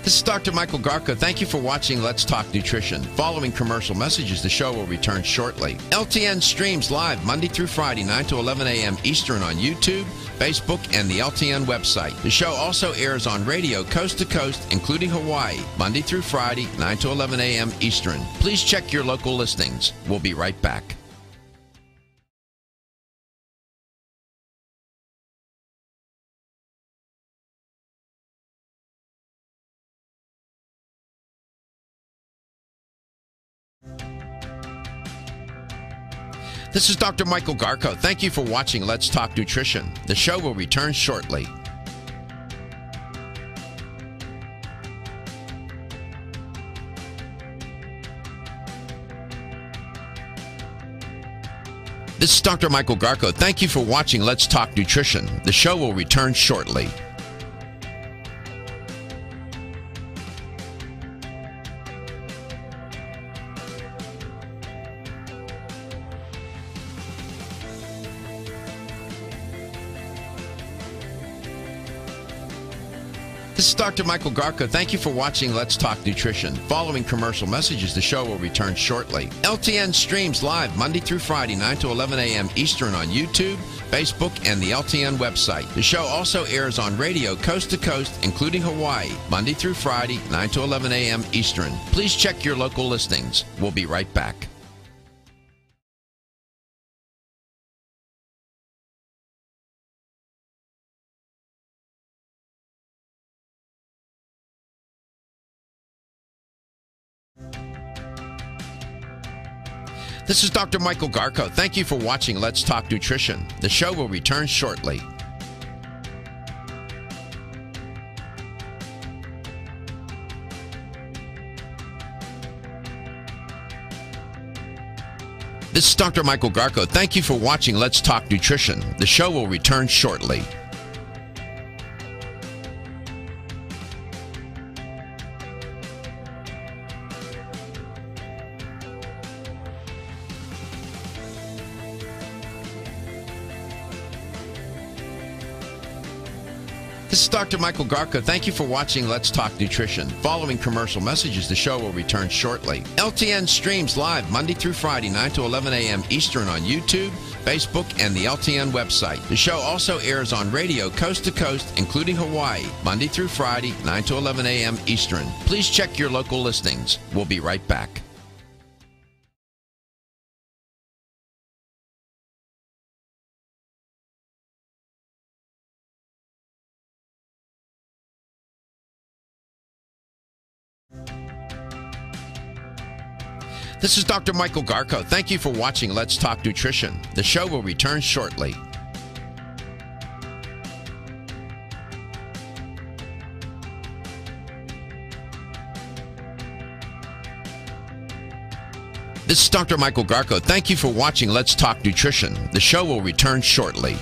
This is Dr. Michael Garko. Thank you for watching Let's Talk Nutrition. Following commercial messages, the show will return shortly. LTN streams live Monday through Friday, 9 to 11 a.m. Eastern on YouTube, Facebook, and the LTN website. The show also airs on radio coast to coast, including Hawaii, Monday through Friday, 9 to 11 a.m. Eastern. Please check your local listings. We'll be right back. This is Dr. Michael Garko. Thank you for watching Let's Talk Nutrition. The show will return shortly. This is Dr. Michael Garko. Thank you for watching Let's Talk Nutrition. The show will return shortly. This is Dr. Michael Garko. Thank you for watching Let's Talk Nutrition. Following commercial messages, the show will return shortly. LTN streams live Monday through Friday, 9 to 11 a.m. Eastern on YouTube, Facebook, and the LTN website. The show also airs on radio coast to coast, including Hawaii, Monday through Friday, 9 to 11 a.m. Eastern. Please check your local listings. We'll be right back. This is Dr. Michael Garko. Thank you for watching Let's Talk Nutrition. The show will return shortly. This is Dr. Michael Garko. Thank you for watching Let's Talk Nutrition. The show will return shortly. This is Dr. Michael Garko. Thank you for watching Let's Talk Nutrition. Following commercial messages, the show will return shortly. LTN streams live Monday through Friday, 9 to 11 a.m. Eastern on YouTube, Facebook, and the LTN website. The show also airs on radio coast to coast, including Hawaii, Monday through Friday, 9 to 11 a.m. Eastern. Please check your local listings. We'll be right back. This is Dr. Michael Garko. Thank you for watching Let's Talk Nutrition. The show will return shortly. This is Dr. Michael Garko. Thank you for watching Let's Talk Nutrition. The show will return shortly.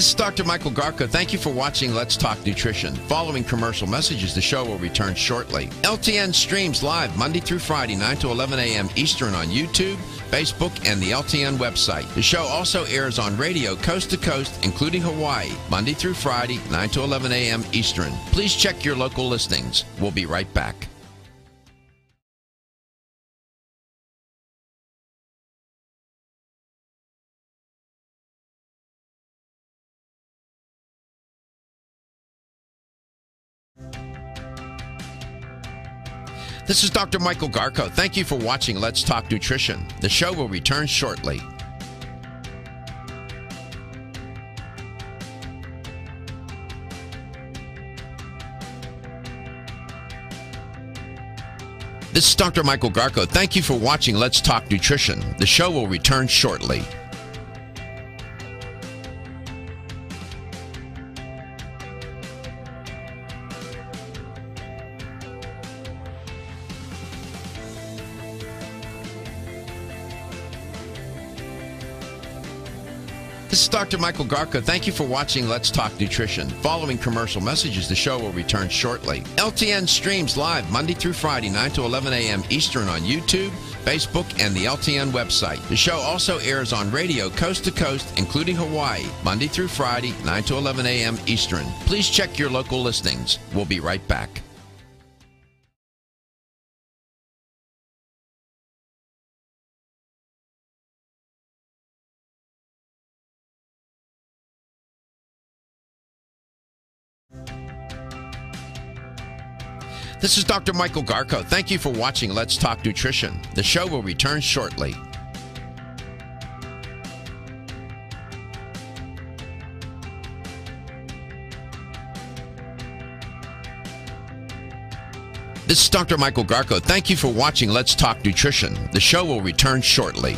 This is Dr. Michael Garko. Thank you for watching Let's Talk Nutrition. Following commercial messages, the show will return shortly. LTN streams live Monday through Friday, 9 to 11 a.m. Eastern on YouTube, Facebook, and the LTN website. The show also airs on radio coast to coast, including Hawaii, Monday through Friday, 9 to 11 a.m. Eastern. Please check your local listings. We'll be right back. This is Dr. Michael Garko. Thank you for watching Let's Talk Nutrition. The show will return shortly. This is Dr. Michael Garko. Thank you for watching Let's Talk Nutrition. The show will return shortly. This is Dr. Michael Garko. Thank you for watching Let's Talk Nutrition. Following commercial messages, the show will return shortly. LTN streams live Monday through Friday, 9 to 11 a.m. Eastern on YouTube, Facebook, and the LTN website. The show also airs on radio coast to coast, including Hawaii, Monday through Friday, 9 to 11 a.m. Eastern. Please check your local listings. We'll be right back. This is Dr. Michael Garko. Thank you for watching Let's Talk Nutrition. The show will return shortly. This is Dr. Michael Garko. Thank you for watching Let's Talk Nutrition. The show will return shortly.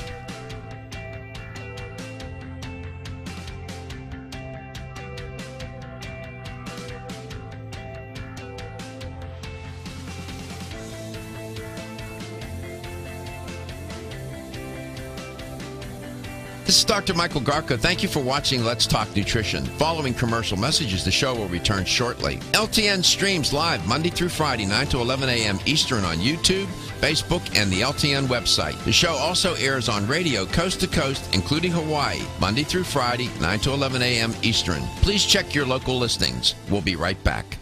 This This is Dr. Michael Garko. Thank you for watching Let's Talk Nutrition. Following commercial messages, the show will return shortly. LTN streams live Monday through Friday, 9 to 11 a.m. Eastern on YouTube, Facebook, and the LTN website. The show also airs on radio coast to coast, including Hawaii, Monday through Friday, 9 to 11 a.m. Eastern. Please check your local listings. We'll be right back.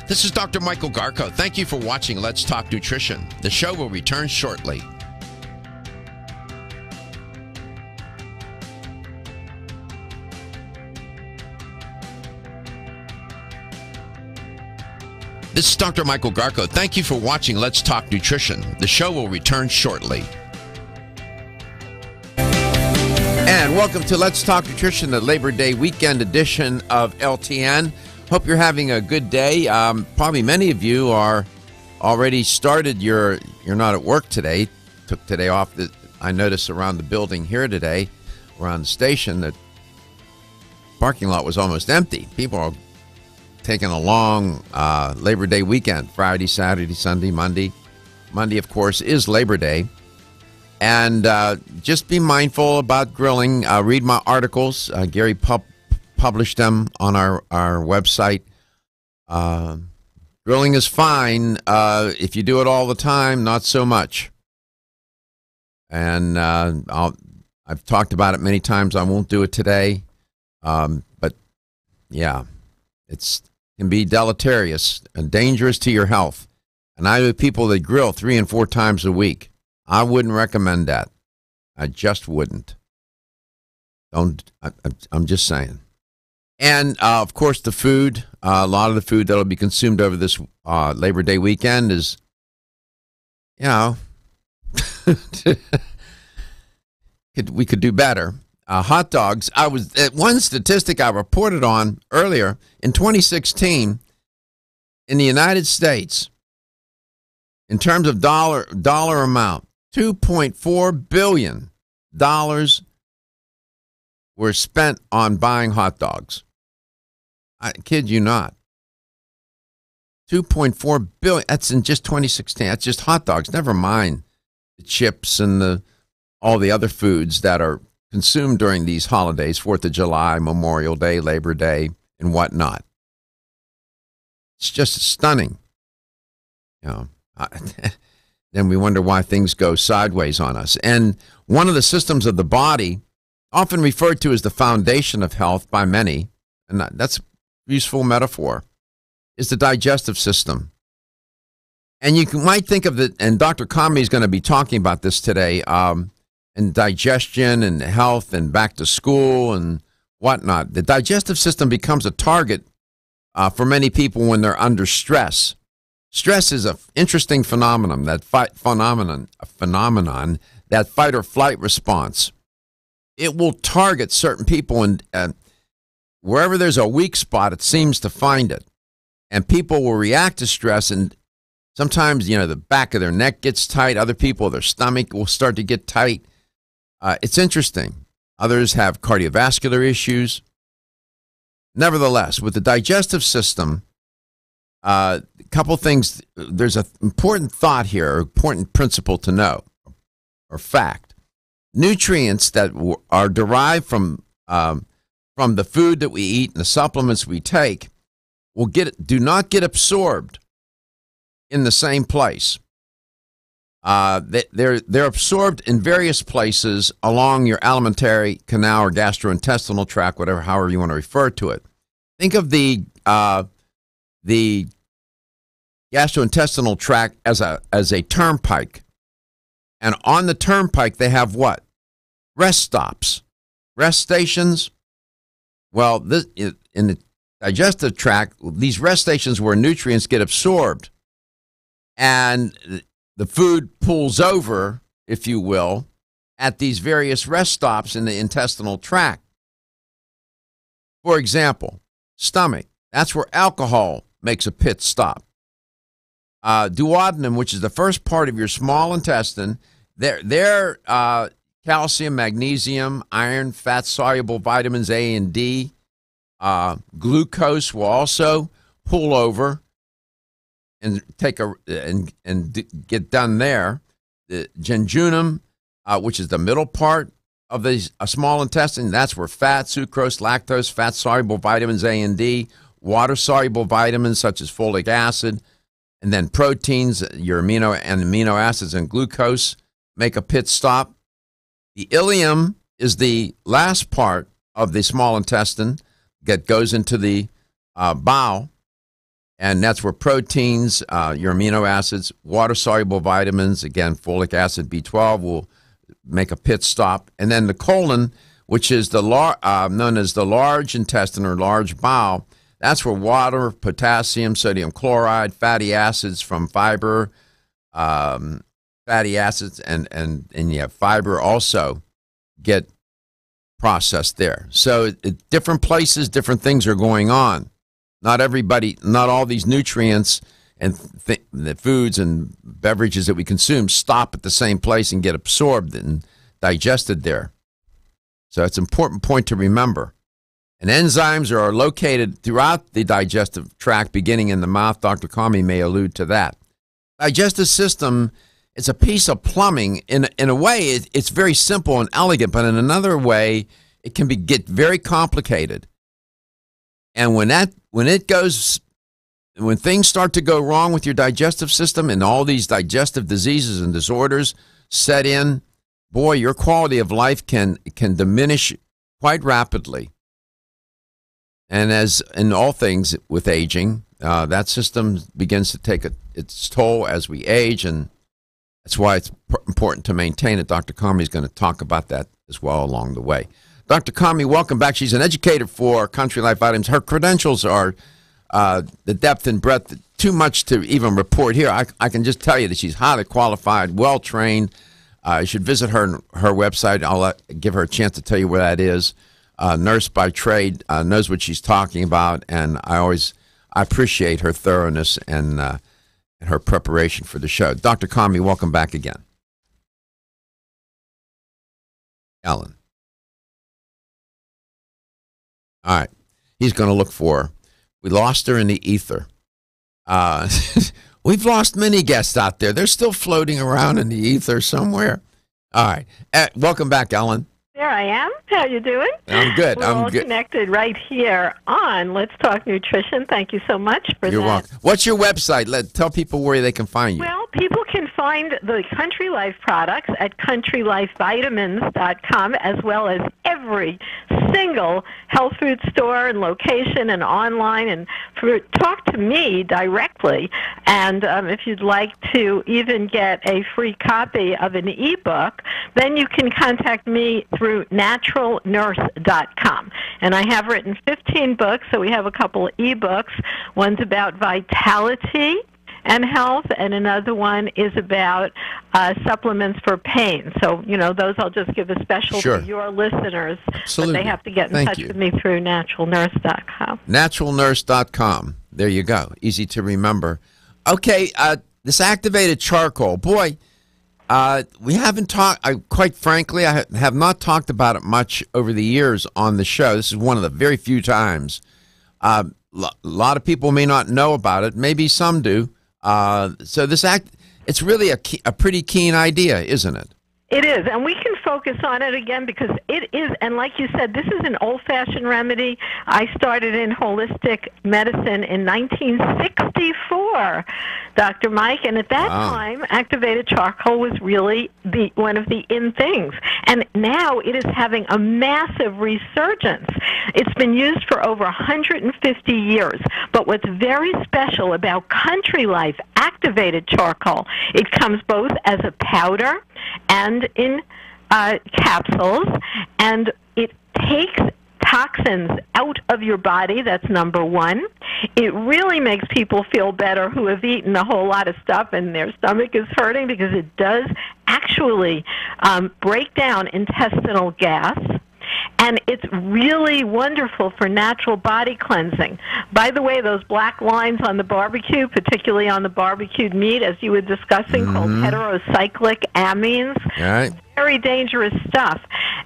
This is Dr. Michael Garko. Thank you for watching Let's Talk Nutrition. The show will return shortly. This is Dr. Michael Garko. Thank you for watching Let's Talk Nutrition. The show will return shortly. And welcome to Let's Talk Nutrition, the Labor Day weekend edition of LTN. Hope you're having a good day. Probably many of you are already started you're not at work today. Took today off. I noticed around the building here today, around the station, that parking lot was almost empty. People are taking a long Labor Day weekend, Friday, Saturday, Sunday, Monday. Monday, of course, is Labor Day. And just be mindful about grilling. Read my articles. Gary published them on our website. Grilling is fine. If you do it all the time, not so much. And I've talked about it many times. I won't do it today. But yeah, it can be deleterious and dangerous to your health. And I know people that grill 3 and 4 times a week. I wouldn't recommend that. I just wouldn't. I'm just saying. And, of course, the food, a lot of the food that will be consumed over this Labor Day weekend is, you know, we could do better. Hot dogs. One statistic I reported on earlier, in 2016, in the United States, in terms of dollar amount, $2.4 billion were spent on buying hot dogs. I kid you not. $2.4 billion. That's in just 2016. That's just hot dogs. Never mind the chips and all the other foods that are consumed during these holidays, 4th of July, Memorial Day, Labor Day, and whatnot. It's just stunning. You know, then we wonder why things go sideways on us. And one of the systems of the body, often referred to as the foundation of health by many, and that's a useful metaphor, is the digestive system. And might think of it, and Dr. Kami is going to be talking about this today, and digestion and health and back to school and whatnot. The digestive system becomes a target for many people when they're under stress. Stress is an interesting phenomenon, that fight or flight response. It will target certain people, and wherever there's a weak spot, it seems to find it. And people will react to stress, and sometimes, the back of their neck gets tight. Other people, their stomach will start to get tight. It's interesting. Others have cardiovascular issues. Nevertheless, with the digestive system, a couple things. There's an important thought here, or important principle to know, or fact. Nutrients that are derived from the food that we eat and the supplements we take do not get absorbed in the same place. They're absorbed in various places along your alimentary canal or gastrointestinal tract, however you want to refer to it. Think of the gastrointestinal tract as a turnpike, and on the turnpike they have what? Rest stops, rest stations. Well, in the digestive tract, these rest stations where nutrients get absorbed, and the food pulls over, if you will, at these various rest stops in the intestinal tract. For example, stomach. That's where alcohol makes a pit stop. Duodenum, which is the first part of your small intestine, there calcium, magnesium, iron, fat-soluble vitamins A and D. Glucose will also pull over and take get done there. The jejunum, which is the middle part of the small intestine, that's where fat, sucrose, lactose, fat-soluble vitamins A and D, water-soluble vitamins such as folic acid, and then proteins, your amino acids, and glucose make a pit stop. The ileum is the last part of the small intestine that goes into the bowel, and that's where proteins, your amino acids, water-soluble vitamins, again, folic acid, B12, will make a pit stop. And then the colon, which is known as the large intestine or large bowel, that's where water, potassium, sodium chloride, fatty acids from fiber, fatty acids, and you have fiber also get processed there. So at different places, different things are going on. Not all these nutrients and the foods and beverages that we consume stop at the same place and get absorbed and digested there. So it's an important point to remember. And enzymes are located throughout the digestive tract, beginning in the mouth. Dr. Kami may allude to that. Digestive system is a piece of plumbing. In a way, it's very simple and elegant, but in another way, it can get very complicated. And when things start to go wrong with your digestive system and all these digestive diseases and disorders set in, boy, your quality of life can diminish quite rapidly. And as in all things with aging, that system begins to take its toll as we age, and that's why it's important to maintain it. Dr. Kami is going to talk about that as well along the way. Dr. Kami, welcome back. She's an educator for Country Life Vitamins. Her credentials are the depth and breadth, too much to even report here. I can just tell you that she's highly qualified, well-trained. You should visit her website. I'll give her a chance to tell you where that is. Nurse by trade, knows what she's talking about, and I appreciate her thoroughness and her preparation for the show. Dr. Kami, welcome back again. Ellen. All right. He's going to look for her. We lost her in the ether. We've lost many guests out there. They're still floating around in the ether somewhere. All right. Welcome back, Ellen. There I am. How you doing? I'm good. We're all connected right here on Let's Talk Nutrition. Thank you so much for that. You're welcome. What's your website? Tell people where they can find you. Well, people can find the Country Life products at countrylifevitamins.com, as well as every single health food store and location and online, and talk to me directly. And if you'd like to even get a free copy of an ebook, then you can contact me through naturalnurse.com. And I have written 15 books, so we have a couple of ebooks. One's about vitality and health, and another one is about supplements for pain. So, those I'll just give a special to your listeners. Absolutely. But they have to get in touch with me through naturalnurse.com. Naturalnurse.com. There you go. Easy to remember. Okay, this activated charcoal. Boy, we haven't talked, quite frankly, I have not talked about it much over the years on the show. This is one of the very few times. A lot of people may not know about it. Maybe some do. So it's really a pretty keen idea, isn't it? It is, and we can focus on it again because it is, and like you said, this is an old-fashioned remedy. I started in holistic medicine in 1964, Dr. Mike, and at that time, activated charcoal was really one of the in things. And now it is having a massive resurgence. It's been used for over 150 years, but what's very special about Country Life activated charcoal, it comes both as a powder and in capsules, and it takes toxins out of your body. That's number one. It really makes people feel better who have eaten a whole lot of stuff and their stomach is hurting, because it does actually break down intestinal gas. And it's really wonderful for natural body cleansing. By the way, those black lines on the barbecue, particularly on the barbecued meat, as you were discussing, called heterocyclic amines, Right. very dangerous stuff.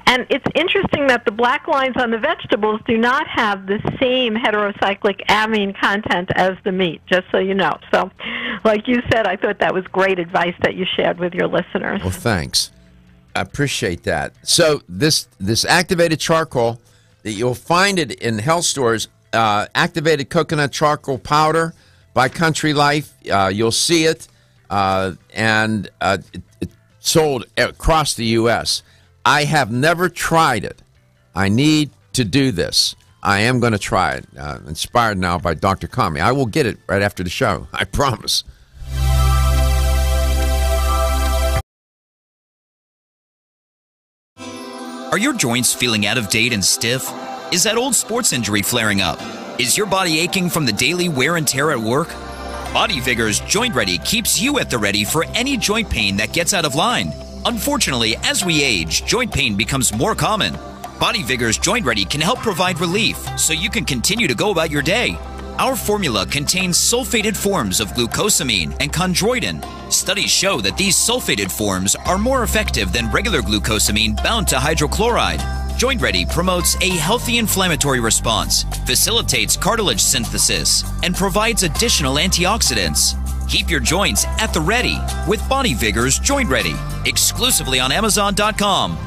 And it's interesting that the black lines on the vegetables do not have the same heterocyclic amine content as the meat, just so you know. So, like you said, I thought that was great advice that you shared with your listeners. Well, thanks. I appreciate that. So this activated charcoal, that you'll find it in health stores, activated coconut charcoal powder by Country Life. You'll see it, and it's sold across the U.S. I have never tried it. I need to do this. I am going to try it. Inspired now by Dr. Kami. I will get it right after the show. I promise. Are your joints feeling out of date and stiff? Is that old sports injury flaring up? Is your body aching from the daily wear and tear at work? Body Vigor's Joint Ready keeps you at the ready for any joint pain that gets out of line. Unfortunately, as we age, joint pain becomes more common. Body Vigor's Joint Ready can help provide relief so you can continue to go about your day. Our formula contains sulfated forms of glucosamine and chondroitin. Studies show that these sulfated forms are more effective than regular glucosamine bound to hydrochloride. Joint Ready promotes a healthy inflammatory response, facilitates cartilage synthesis, and provides additional antioxidants. Keep your joints at the ready with Body Vigor's Joint Ready, exclusively on Amazon.com.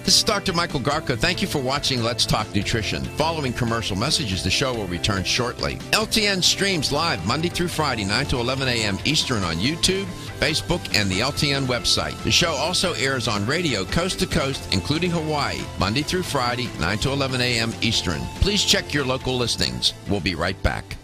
This is Dr. Michael Garko. Thank you for watching Let's Talk Nutrition. Following commercial messages, the show will return shortly. LTN streams live Monday through Friday, 9 to 11 a.m. Eastern on YouTube, Facebook, and the LTN website. The show also airs on radio coast to coast, including Hawaii, Monday through Friday, 9 to 11 a.m. Eastern. Please check your local listings. We'll be right back.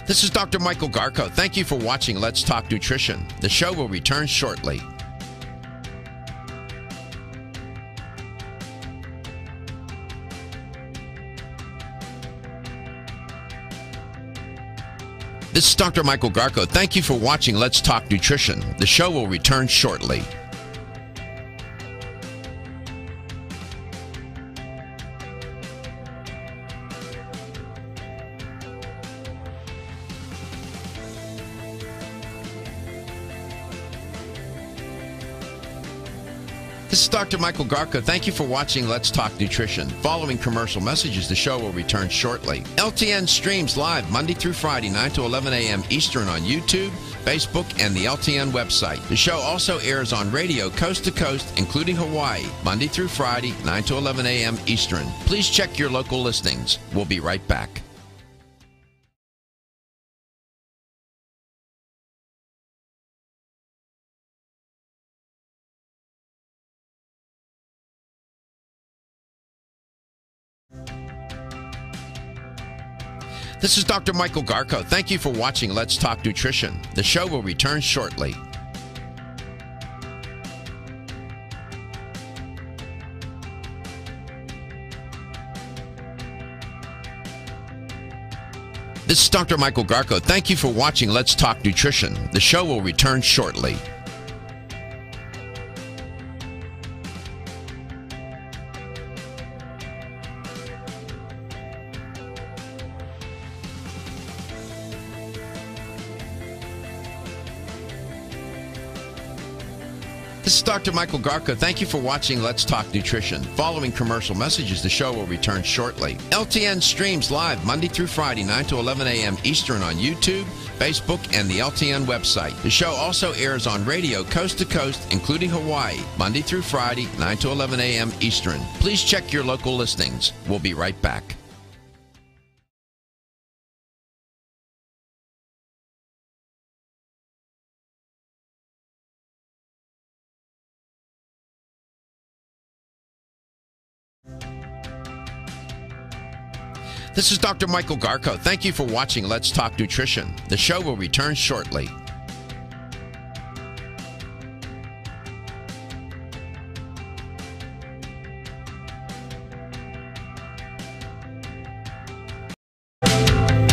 This is Dr. Michael Garko. Thank you for watching Let's Talk Nutrition. The show will return shortly. This is Dr. Michael Garko. Thank you for watching Let's Talk Nutrition. The show will return shortly. This is Dr. Michael Garko. Thank you for watching Let's Talk Nutrition. Following commercial messages, the show will return shortly. LTN streams live Monday through Friday, 9 to 11 a.m. Eastern on YouTube, Facebook, and the LTN website. The show also airs on radio coast to coast, including Hawaii, Monday through Friday, 9 to 11 a.m. Eastern. Please check your local listings. We'll be right back. This is Dr. Michael Garko. Thank you for watching Let's Talk Nutrition. The show will return shortly. This is Dr. Michael Garko. Thank you for watching Let's Talk Nutrition. The show will return shortly. This is Dr. Michael Garko. Thank you for watching Let's Talk Nutrition. Following commercial messages, the show will return shortly. LTN streams live Monday through Friday, 9 to 11 a.m. Eastern on YouTube, Facebook, and the LTN website. The show also airs on radio coast to coast, including Hawaii, Monday through Friday, 9 to 11 a.m. Eastern. Please check your local listings. We'll be right back. This is Dr. Michael Garko. Thank you for watching Let's Talk Nutrition. The show will return shortly.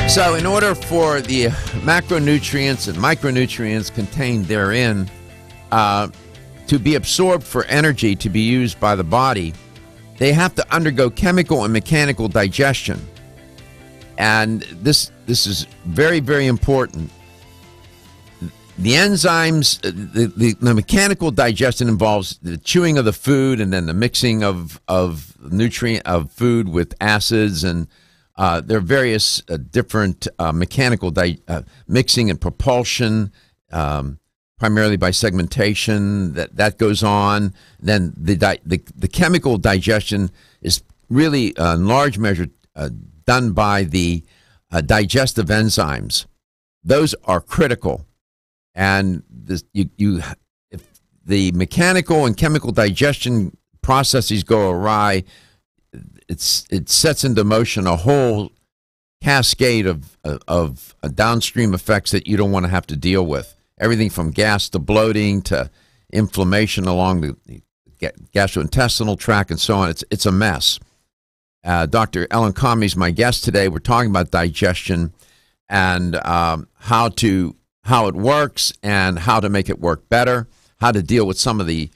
So in order for the macronutrients and micronutrients contained therein to be absorbed for energy to be used by the body, they have to undergo chemical and mechanical digestion. And this is very, very important. The enzymes, the mechanical digestion involves the chewing of the food and then the mixing of food with acids, and there are various different mechanical mixing and propulsion, primarily by segmentation. That goes on. Then the chemical digestion is really in large measure done by the digestive enzymes. Those are critical, and if the mechanical and chemical digestion processes go awry, it sets into motion a whole cascade of downstream effects that you don't want to have to deal with. Everything from gas to bloating to inflammation along the gastrointestinal tract and so on. It's a mess. Dr. Ellen Comey is my guest today. We're talking about digestion and how it works and how to make it work better, how to deal with some of the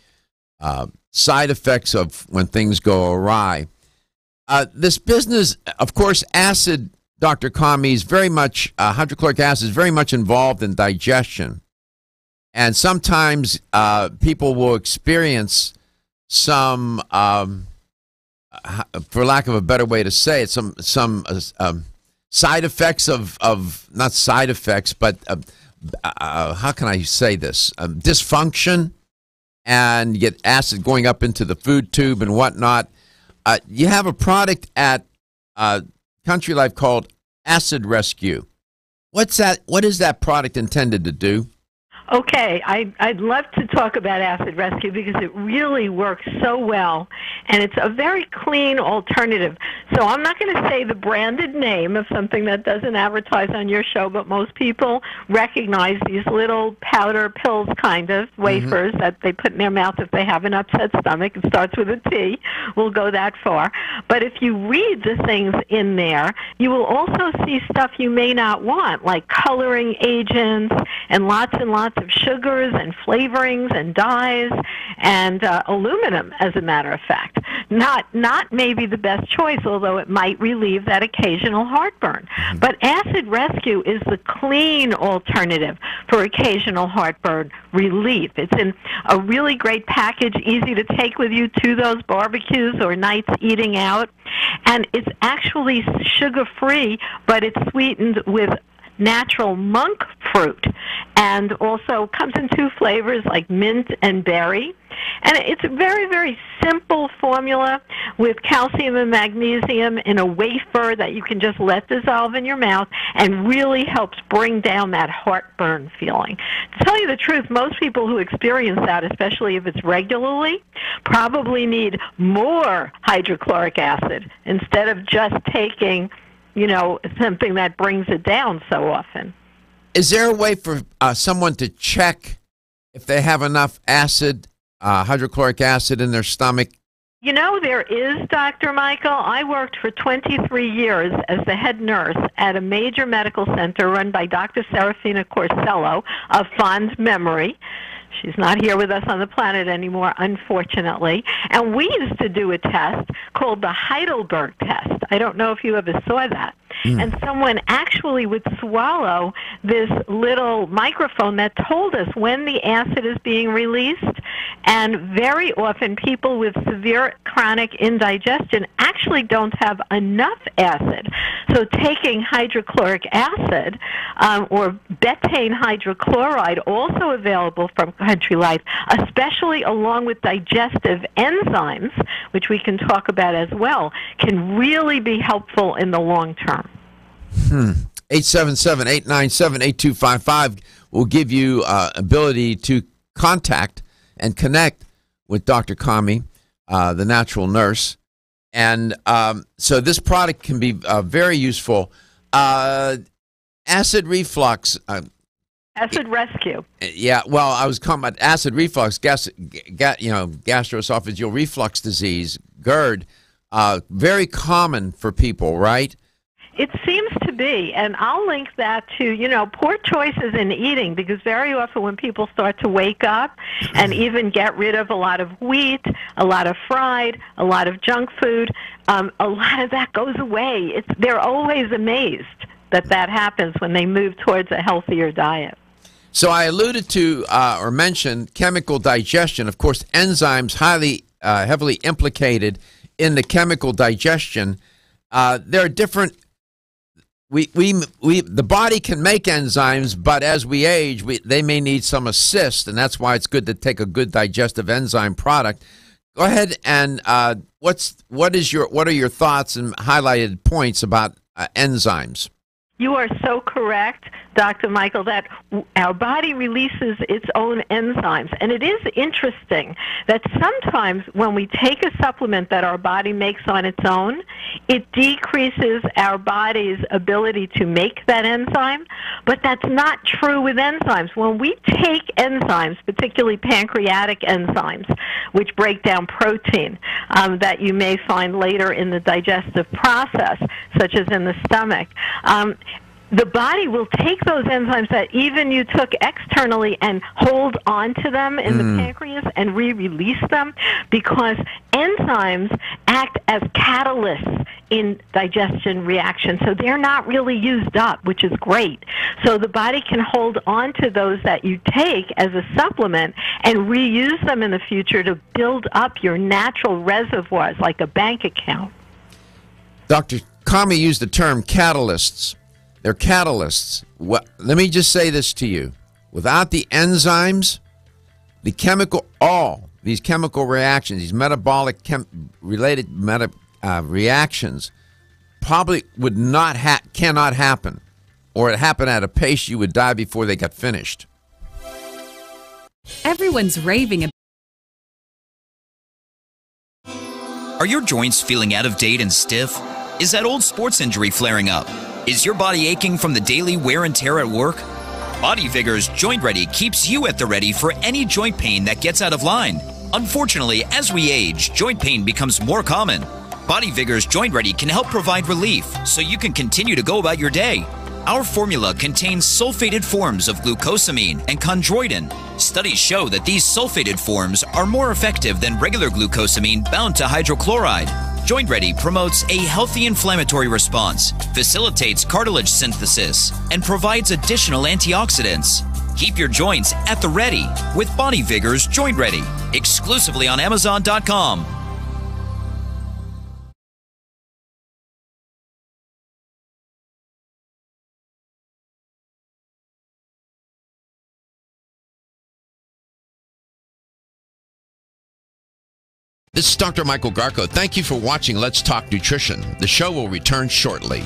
side effects of when things go awry. This business, of course, acid, Dr. Comey, is very much, hydrochloric acid is very much involved in digestion. And sometimes people will experience some, for lack of a better way to say it, some side effects of not side effects, but how can I say this? Dysfunction, and you get acid going up into the food tube and whatnot. You have a product at Country Life called Acid Rescue. What's that? What is that product intended to do? Okay, I'd love to talk about Acid Rescue because it really works so well, and it's a very clean alternative. So I'm not going to say the branded name of something that doesn't advertise on your show, but most people recognize these little powder pills, kind of wafers that they put in their mouth if they have an upset stomach. It starts with a T. We'll go that far. But if you read the things in there, you will also see stuff you may not want, like coloring agents and lots of sugars and flavorings and dyes and aluminum, as a matter of fact. Not maybe the best choice, although it might relieve that occasional heartburn. But Acid Rescue is the clean alternative for occasional heartburn relief. It's in a really great package, easy to take with you to those barbecues or nights eating out. And it's actually sugar-free, but it's sweetened with natural monk fruit, and also comes in two flavors like mint and berry. And it's a very, very simple formula with calcium and magnesium in a wafer that you can just let dissolve in your mouth, and really helps bring down that heartburn feeling. To tell you the truth, most people who experience that, especially if it's regularly, probably need more hydrochloric acid instead of just taking something that brings it down so often. Is there a way for someone to check if they have enough acid, hydrochloric acid in their stomach? There is, Dr. Michael. I worked for 23 years as the head nurse at a major medical center run by Dr. Serafina Corsello of fond memory. She's not here with us on the planet anymore, unfortunately. And we used to do a test called the Heidelberg test. I don't know if you ever saw that. And someone actually would swallow this little microphone that told us when the acid is being released. And very often people with severe chronic indigestion actually don't have enough acid. So taking hydrochloric acid or betaine hydrochloride, also available from Country Life, especially along with digestive enzymes, which we can talk about as well, can really be helpful in the long term. 877-897-8255 will give you ability to contact and connect with Dr. Comey, the natural nurse. And so this product can be very useful. Acid reflux. Acid rescue. Yeah, well, I was talking about acid reflux, gastroesophageal reflux disease, GERD, very common for people, right? It seems to be, and I'll link that to, poor choices in eating, because very often when people start to wake up and even get rid of a lot of wheat, a lot of fried, a lot of junk food, a lot of that goes away. They're always amazed that happens when they move towards a healthier diet. So I alluded to or mentioned chemical digestion. Of course, enzymes heavily implicated in the chemical digestion. There are different. The body can make enzymes, but as we age, they may need some assist, and that's why it's good to take a good digestive enzyme product. Go ahead and what are your thoughts and highlighted points about enzymes? You are so correct, Dr. Michael, that our body releases its own enzymes. And it is interesting that sometimes when we take a supplement that our body makes on its own, it decreases our body's ability to make that enzyme. But that's not true with enzymes. When we take enzymes, particularly pancreatic enzymes, which break down protein that you may find later in the digestive process, such as in the stomach, the body will take those enzymes that even you took externally and hold on to them in the pancreas and re-release them, because enzymes act as catalysts in digestion reactions. So they're not really used up, which is great. So the body can hold on to those that you take as a supplement and reuse them in the future to build up your natural reservoirs like a bank account. Dr. Kami used the term catalysts. They're catalysts. Let me just say this to you. Without the enzymes, all these chemical reactions, these metabolic related reactions probably cannot happen, or it happened at a pace you would die before they got finished. Everyone's raving about. Are your joints feeling out of date and stiff? Is that old sports injury flaring up? Is your body aching from the daily wear and tear at work? Body Vigor's Joint Ready keeps you at the ready for any joint pain that gets out of line. Unfortunately, as we age, joint pain becomes more common. Body Vigor's Joint Ready can help provide relief so you can continue to go about your day. Our formula contains sulfated forms of glucosamine and chondroitin. Studies show that these sulfated forms are more effective than regular glucosamine bound to hydrochloride. Joint Ready promotes a healthy inflammatory response, facilitates cartilage synthesis, and provides additional antioxidants. Keep your joints at the ready with Body Vigor's Joint Ready, exclusively on Amazon.com. This is Dr. Michael Garko. Thank you for watching Let's Talk Nutrition. The show will return shortly.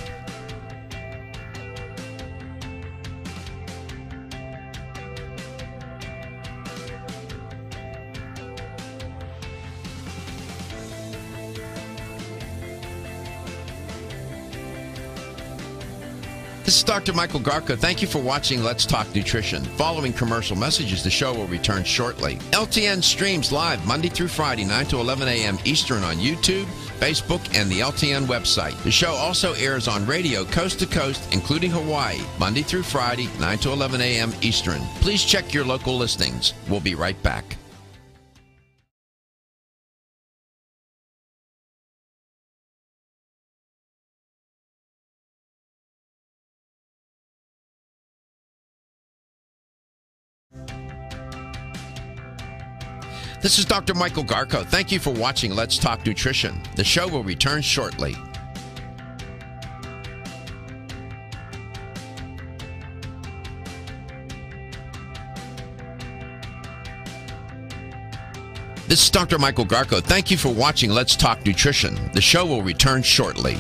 This is Dr. Michael Garko. Thank you for watching Let's Talk Nutrition. Following commercial messages, the show will return shortly. LTN streams live Monday through Friday, 9 to 11 a.m. Eastern on YouTube, Facebook, and the LTN website. The show also airs on radio coast to coast, including Hawaii, Monday through Friday, 9 to 11 a.m. Eastern. Please check your local listings. We'll be right back. This is Dr. Michael Garko. Thank you for watching Let's Talk Nutrition. The show will return shortly. This is Dr. Michael Garko. Thank you for watching Let's Talk Nutrition. The show will return shortly.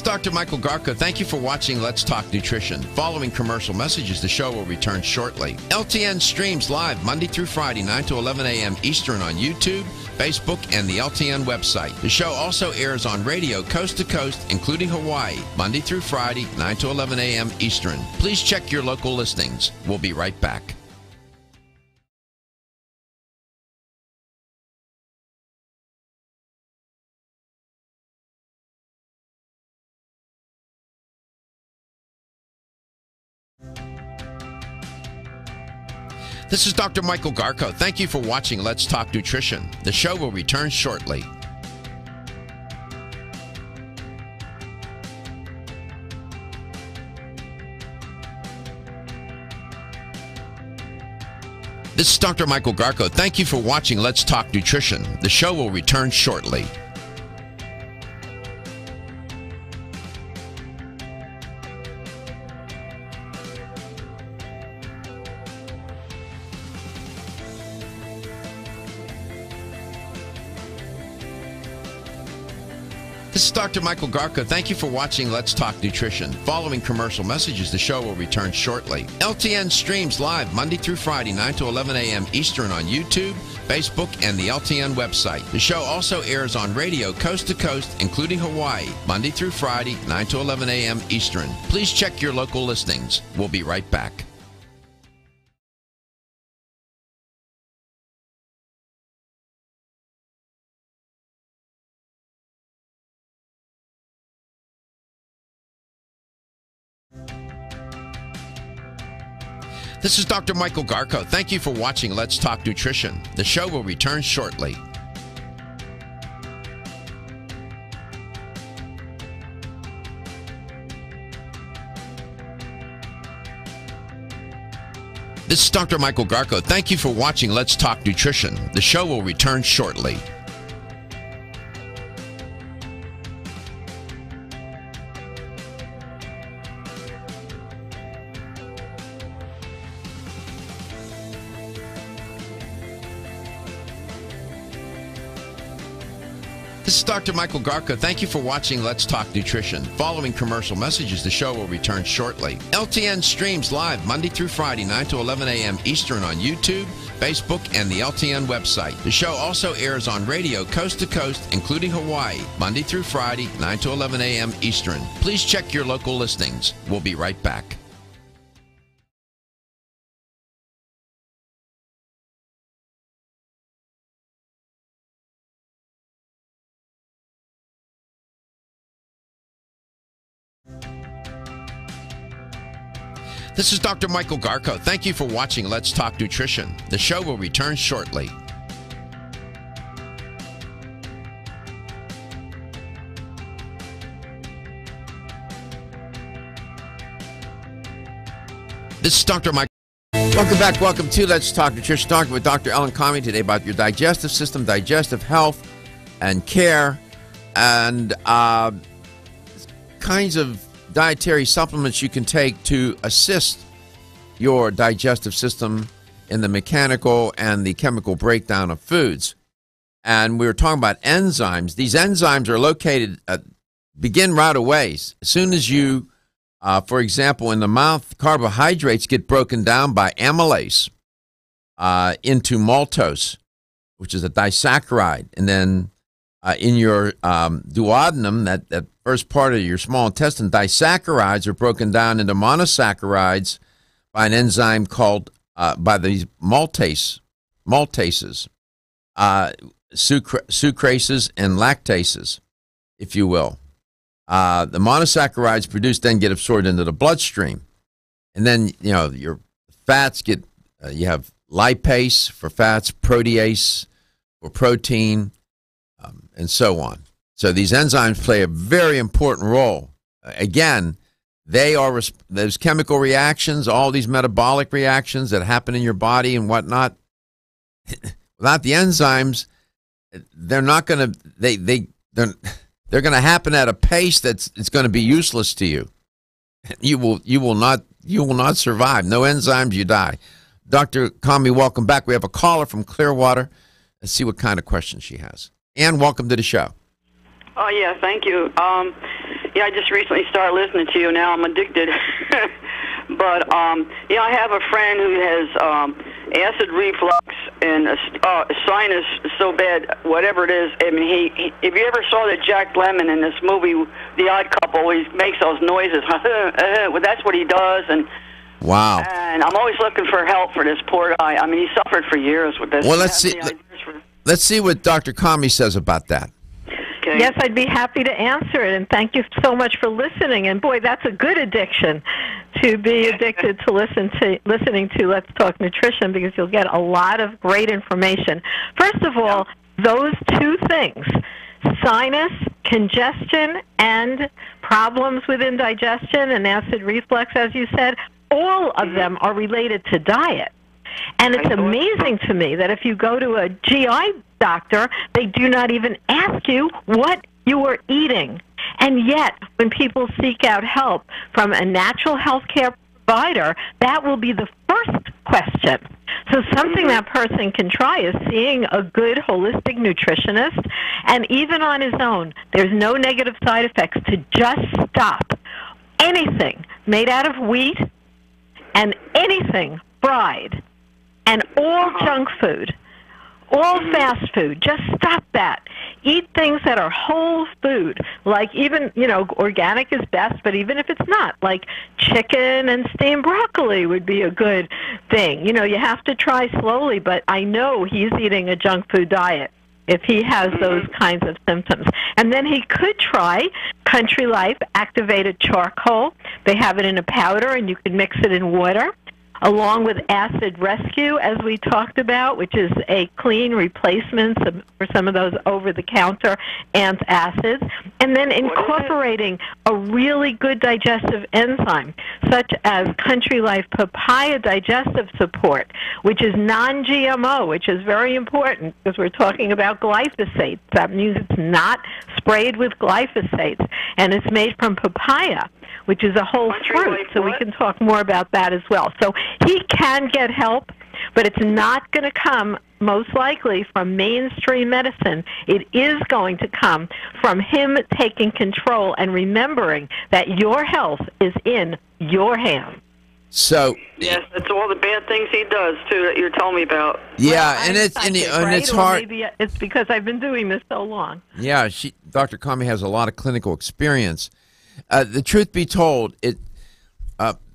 Dr. Michael Garko. Thank you for watching Let's Talk Nutrition. Following commercial messages, the show will return shortly. LTN streams live Monday through Friday, 9 to 11 a.m. Eastern on YouTube, Facebook, and the LTN website. The show also airs on radio coast to coast, including Hawaii, Monday through Friday, 9 to 11 a.m. Eastern. Please check your local listings. We'll be right back. This is Dr. Michael Garko. Thank you for watching Let's Talk Nutrition. The show will return shortly. This is Dr. Michael Garko. Thank you for watching Let's Talk Nutrition. The show will return shortly. This is Dr. Michael Garko. Thank you for watching Let's Talk Nutrition. Following commercial messages, the show will return shortly. LTN streams live Monday through Friday, 9 to 11 a.m. Eastern on YouTube, Facebook, and the LTN website. The show also airs on radio coast to coast, including Hawaii, Monday through Friday, 9 to 11 a.m. Eastern. Please check your local listings. We'll be right back. This is Dr. Michael Garko. Thank you for watching Let's Talk Nutrition. The show will return shortly. This is Dr. Michael Garko. Thank you for watching Let's Talk Nutrition. The show will return shortly. This is Dr. Michael Garko. Thank you for watching Let's Talk Nutrition. Following commercial messages, the show will return shortly. LTN streams live Monday through Friday, 9 to 11 a.m. Eastern on YouTube, Facebook, and the LTN website. The show also airs on radio coast to coast, including Hawaii, Monday through Friday, 9 to 11 a.m. Eastern. Please check your local listings. We'll be right back. This is Dr. Michael Garko. Thank you for watching Let's Talk Nutrition. The show will return shortly. This is Dr. Michael. Welcome back. Welcome to Let's Talk Nutrition. Talking with Dr. Ellen Conway today about your digestive system, digestive health, and care, and kinds of dietary supplements you can take to assist your digestive system in the mechanical and the chemical breakdown of foods. And we were talking about enzymes. These enzymes are located, begin right away. As soon as you, for example, in the mouth, carbohydrates get broken down by amylase into maltose, which is a disaccharide. And then in your duodenum, that first part of your small intestine, disaccharides are broken down into monosaccharides by an enzyme called, by these maltases, sucrases and lactases, if you will. The monosaccharides produced then get absorbed into the bloodstream. And then, your fats get, you have lipase for fats, protease for protein, and so on. So these enzymes play a very important role. Again, they are those chemical reactions, all these metabolic reactions that happen in your body and whatnot. Without the enzymes, they're not going to they're going to happen at a pace that's it's going to be useless to you. You will not survive. No enzymes, you die. Dr. Conway, welcome back. We have a caller from Clearwater. Let's see what kind of question she has. Ann, welcome to the show. Oh, yeah, thank you. Yeah, I just recently started listening to you. Now I'm addicted. But I have a friend who has acid reflux and sinus so bad, whatever it is. I mean, if you ever saw that Jack Lemmon in this movie, The Odd Couple, he makes those noises. Well, that's what he does, and. Wow. And I'm always looking for help for this poor guy. I mean, he suffered for years with this. Well, let's see what Dr. Kami says about that. Okay. Yes, I'd be happy to answer it, and thank you so much for listening. And boy, that's a good addiction, to be addicted to listening to Let's Talk Nutrition, because you'll get a lot of great information. First of all, those two things, sinus congestion and problems with indigestion and acid reflux, as you said, all of them are related to diet. And it's amazing to me that if you go to a GI doctor, they do not even ask you what you are eating. And yet, when people seek out help from a natural health care provider, that will be the first question. So something that person can try is seeing a good holistic nutritionist, and even on his own, there's no negative side effects to just stop anything made out of wheat and anything fried and all junk food, all fast food. Just stop that. Eat things that are whole food, like even, organic is best, but even if it's not, like chicken and steamed broccoli would be a good thing. You have to try slowly, but I know he's eating a junk food diet if he has those kinds of symptoms. And then he could try Country Life Activated Charcoal. They have it in a powder, and you can mix it in water, along with Acid Rescue, as we talked about, which is a clean replacement for some of those over-the-counter antacids, and then incorporating a really good digestive enzyme, such as Country Life Papaya Digestive Support, which is non-GMO, which is very important because we're talking about glyphosate. That means it's not sprayed with glyphosate, and it's made from papaya, which is a whole fruit, so we can talk more about that as well. So he can get help, but it's not going to come, most likely, from mainstream medicine. It is going to come from him taking control and remembering that your health is in your hands. So yes, that's all the bad things he does too that you're telling me about. Yeah, well, and it's hard. Maybe it's because I've been doing this so long. Yeah, Dr. Kami has a lot of clinical experience. The truth be told,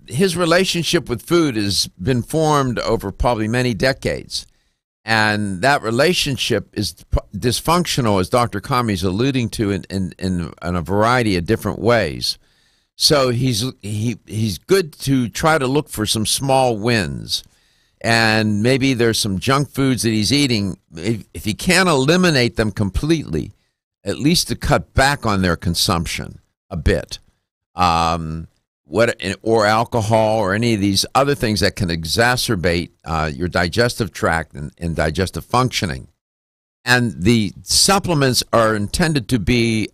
his relationship with food has been formed over probably many decades, and that relationship is dysfunctional, as Dr. Kami is alluding to, in a variety of different ways. So he's good to try to look for some small wins, and maybe there's some junk foods that he's eating. If he can't eliminate them completely, at least to cut back on their consumption a bit, or alcohol or any of these other things that can exacerbate your digestive tract and digestive functioning. And the supplements are intended to be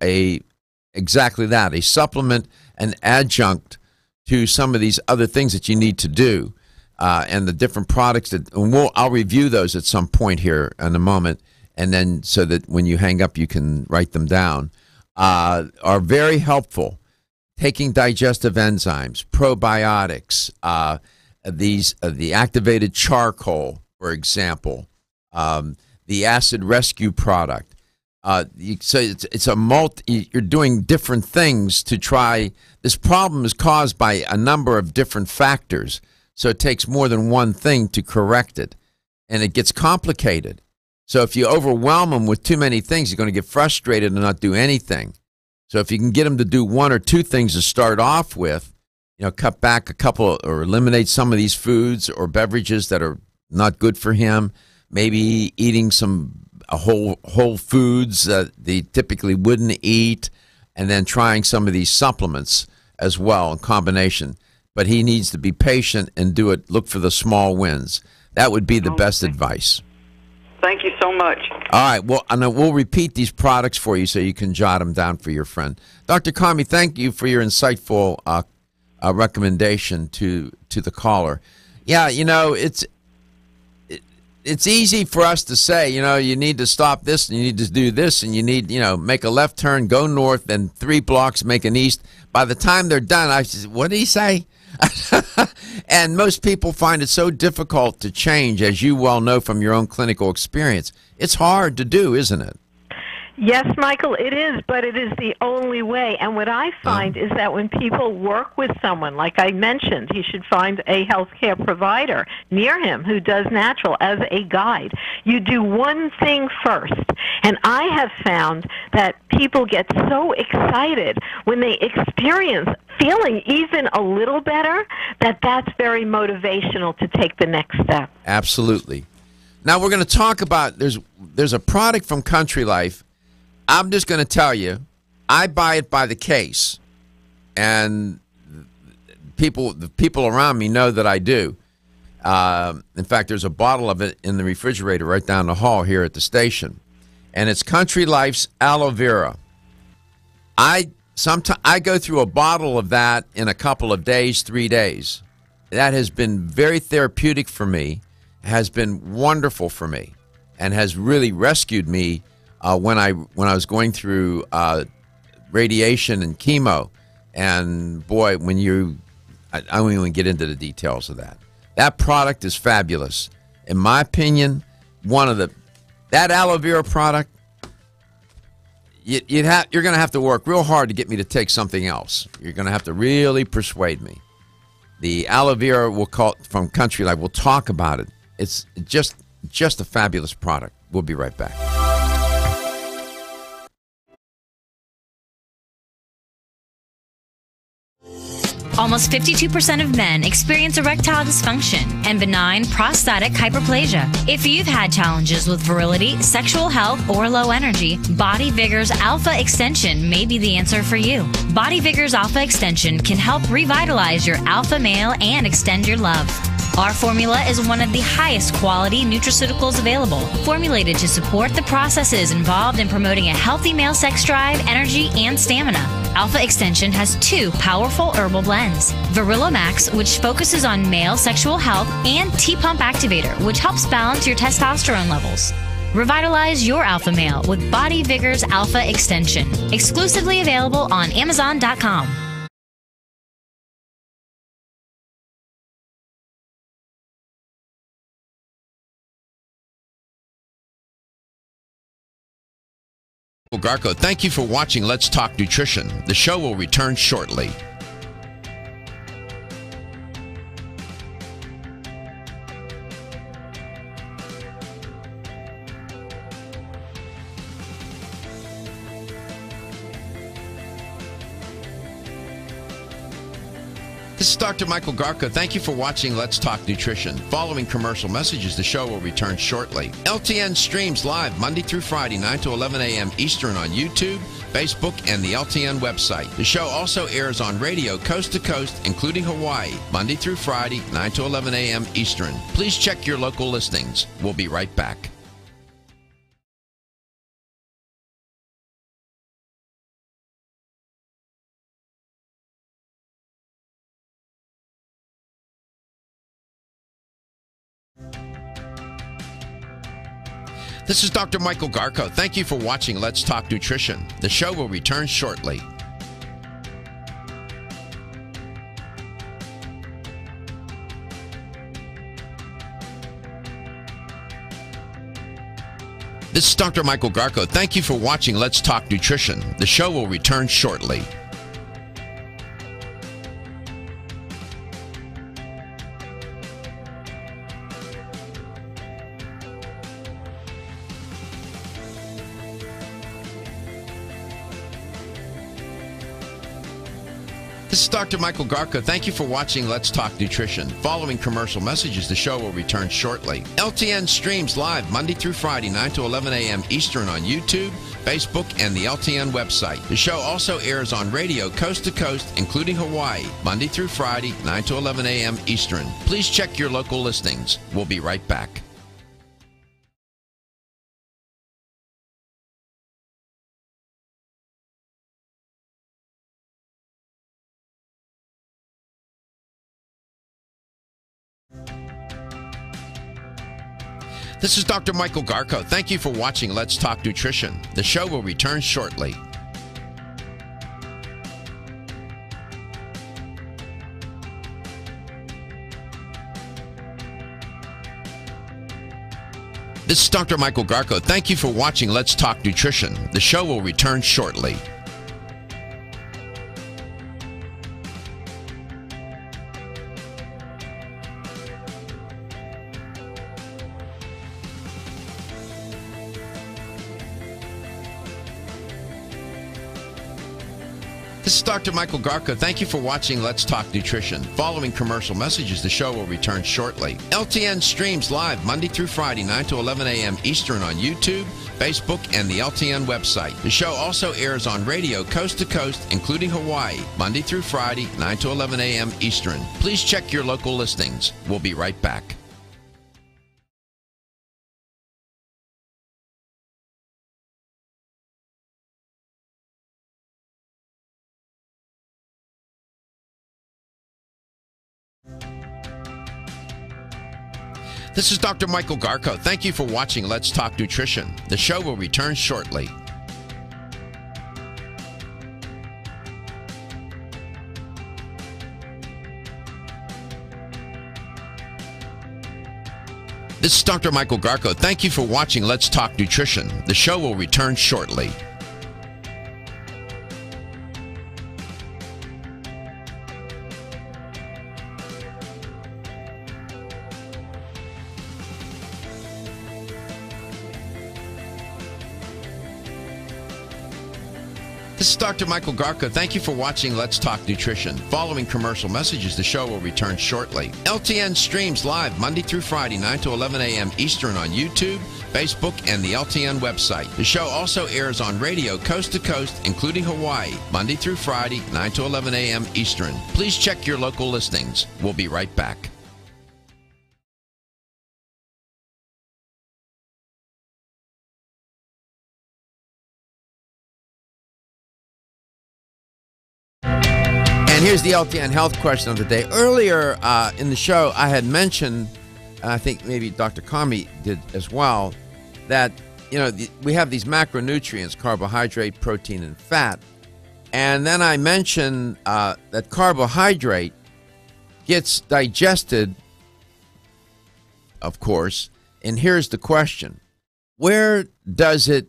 exactly that, a supplement, an adjunct to some of these other things that you need to do, and the different products I'll review those at some point here in a moment, and then so that when you hang up you can write them down, are very helpful. Taking digestive enzymes, probiotics, the activated charcoal, for example, the Acid Rescue product. So it's a you're doing different things to try. This problem is caused by a number of different factors, so it takes more than one thing to correct it, and it gets complicated. So if you overwhelm them with too many things, you're going to get frustrated and not do anything. So if you can get them to do one or two things to start off with, cut back a couple or eliminate some of these foods or beverages that are not good for him, maybe eating some whole foods that they typically wouldn't eat, and then trying some of these supplements as well in combination. But he needs to be patient and look for the small wins. That would be the best advice. Thank you so much. All right. Well, and we'll repeat these products for you so you can jot them down for your friend. Dr. Kami, thank you for your insightful recommendation to the caller. Yeah, it's easy for us to say, you need to stop this and you need to do this and you need, make a left turn, go north, and 3 blocks, make an east. By the time they're done, I said, what did he say? And most people find it so difficult to change, as you well know from your own clinical experience. It's hard to do, isn't it? Yes, Michael, it is, but it is the only way. And what I find is that when people work with someone, like I mentioned, he should find a healthcare provider near him who does natural as a guide. You do one thing first. And I have found that people get so excited when they experience feeling even a little better that that's very motivational to take the next step. Absolutely. Now we're going to talk about, there's a product from Country Life. I'm just going to tell you, I buy it by the case, and the people around me know that I do. In fact, there's a bottle of it in the refrigerator right down the hall here at the station, and it's Country Life's aloe vera. I go through a bottle of that in a couple of days, 3 days. That has been very therapeutic for me, has been wonderful for me, and has really rescued me when I was going through radiation and chemo. And boy, I won't even get into the details of that. That product is fabulous. In my opinion, that aloe vera product, you're going to have to work real hard to get me to take something else. You're going to have to really persuade me. The aloe vera from Country Life, we'll talk about it. It's just a fabulous product. We'll be right back. Almost 52% of men experience erectile dysfunction and benign prostatic hyperplasia. If you've had challenges with virility, sexual health, or low energy, Body Vigor's Alpha Extension may be the answer for you. Body Vigor's Alpha Extension can help revitalize your alpha male and extend your love. Our formula is one of the highest quality nutraceuticals available, formulated to support the processes involved in promoting a healthy male sex drive, energy, and stamina. Alpha Extension has 2 powerful herbal blends, Virilla Max, which focuses on male sexual health, and T-Pump Activator, which helps balance your testosterone levels. Revitalize your alpha male with Body Vigor's Alpha Extension, exclusively available on Amazon.com. Garko, thank you for watching Let's Talk Nutrition. The show will return shortly. This is Dr. Michael Garko. Thank you for watching Let's Talk Nutrition. Following commercial messages, the show will return shortly. LTN streams live Monday through Friday, 9 to 11 a.m. Eastern on YouTube, Facebook, and the LTN website. The show also airs on radio coast to coast, including Hawaii, Monday through Friday, 9 to 11 a.m. Eastern. Please check your local listings. We'll be right back. This is Dr. Michael Garko. Thank you for watching Let's Talk Nutrition. The show will return shortly. This is Dr. Michael Garko. Thank you for watching Let's Talk Nutrition. The show will return shortly. This is Dr. Michael Garko. Thank you for watching Let's Talk Nutrition. Following commercial messages, the show will return shortly. LTN streams live Monday through Friday, 9 to 11 a.m. Eastern on YouTube, Facebook, and the LTN website. The show also airs on radio coast to coast, including Hawaii, Monday through Friday, 9 to 11 a.m. Eastern. Please check your local listings. We'll be right back. This is Dr. Michael Garko. Thank you for watching Let's Talk Nutrition. The show will return shortly. This is Dr. Michael Garko. Thank you for watching Let's Talk Nutrition. The show will return shortly. This is Dr. Michael Garko. Thank you for watching Let's Talk Nutrition. Following commercial messages, the show will return shortly. LTN streams live Monday through Friday, 9 to 11 a.m. Eastern on YouTube, Facebook, and the LTN website. The show also airs on radio coast to coast, including Hawaii, Monday through Friday, 9 to 11 a.m. Eastern. Please check your local listings. We'll be right back. This is Dr. Michael Garko. Thank you for watching Let's Talk Nutrition. The show will return shortly. This is Dr. Michael Garko. Thank you for watching Let's Talk Nutrition. The show will return shortly. This is Dr. Michael Garko. Thank you for watching Let's Talk Nutrition. Following commercial messages, the show will return shortly. LTN streams live Monday through Friday, 9 to 11 a.m. Eastern on YouTube, Facebook, and the LTN website. The show also airs on radio coast to coast, including Hawaii, Monday through Friday, 9 to 11 a.m. Eastern. Please check your local listings. We'll be right back. Here's the LTN health question of the day. Earlier in the show, I had mentioned, and I think maybe Dr. Kami did as well, that we have these macronutrients: carbohydrate, protein, and fat. And then I mentioned that carbohydrate gets digested, of course. And here's the question: where does it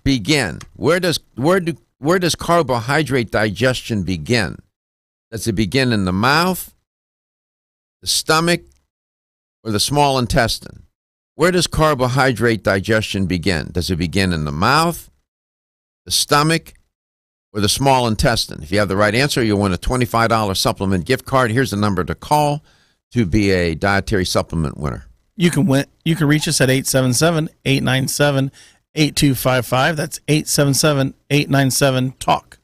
begin? Where does carbohydrate digestion begin? Does it begin in the mouth, the stomach, or the small intestine? Where does carbohydrate digestion begin? Does it begin in the mouth, the stomach, or the small intestine? If you have the right answer, you'll win a $25 supplement gift card. Here's the number to call to be a dietary supplement winner. You can reach us at 877-897-8255. That's 877-897-TALK.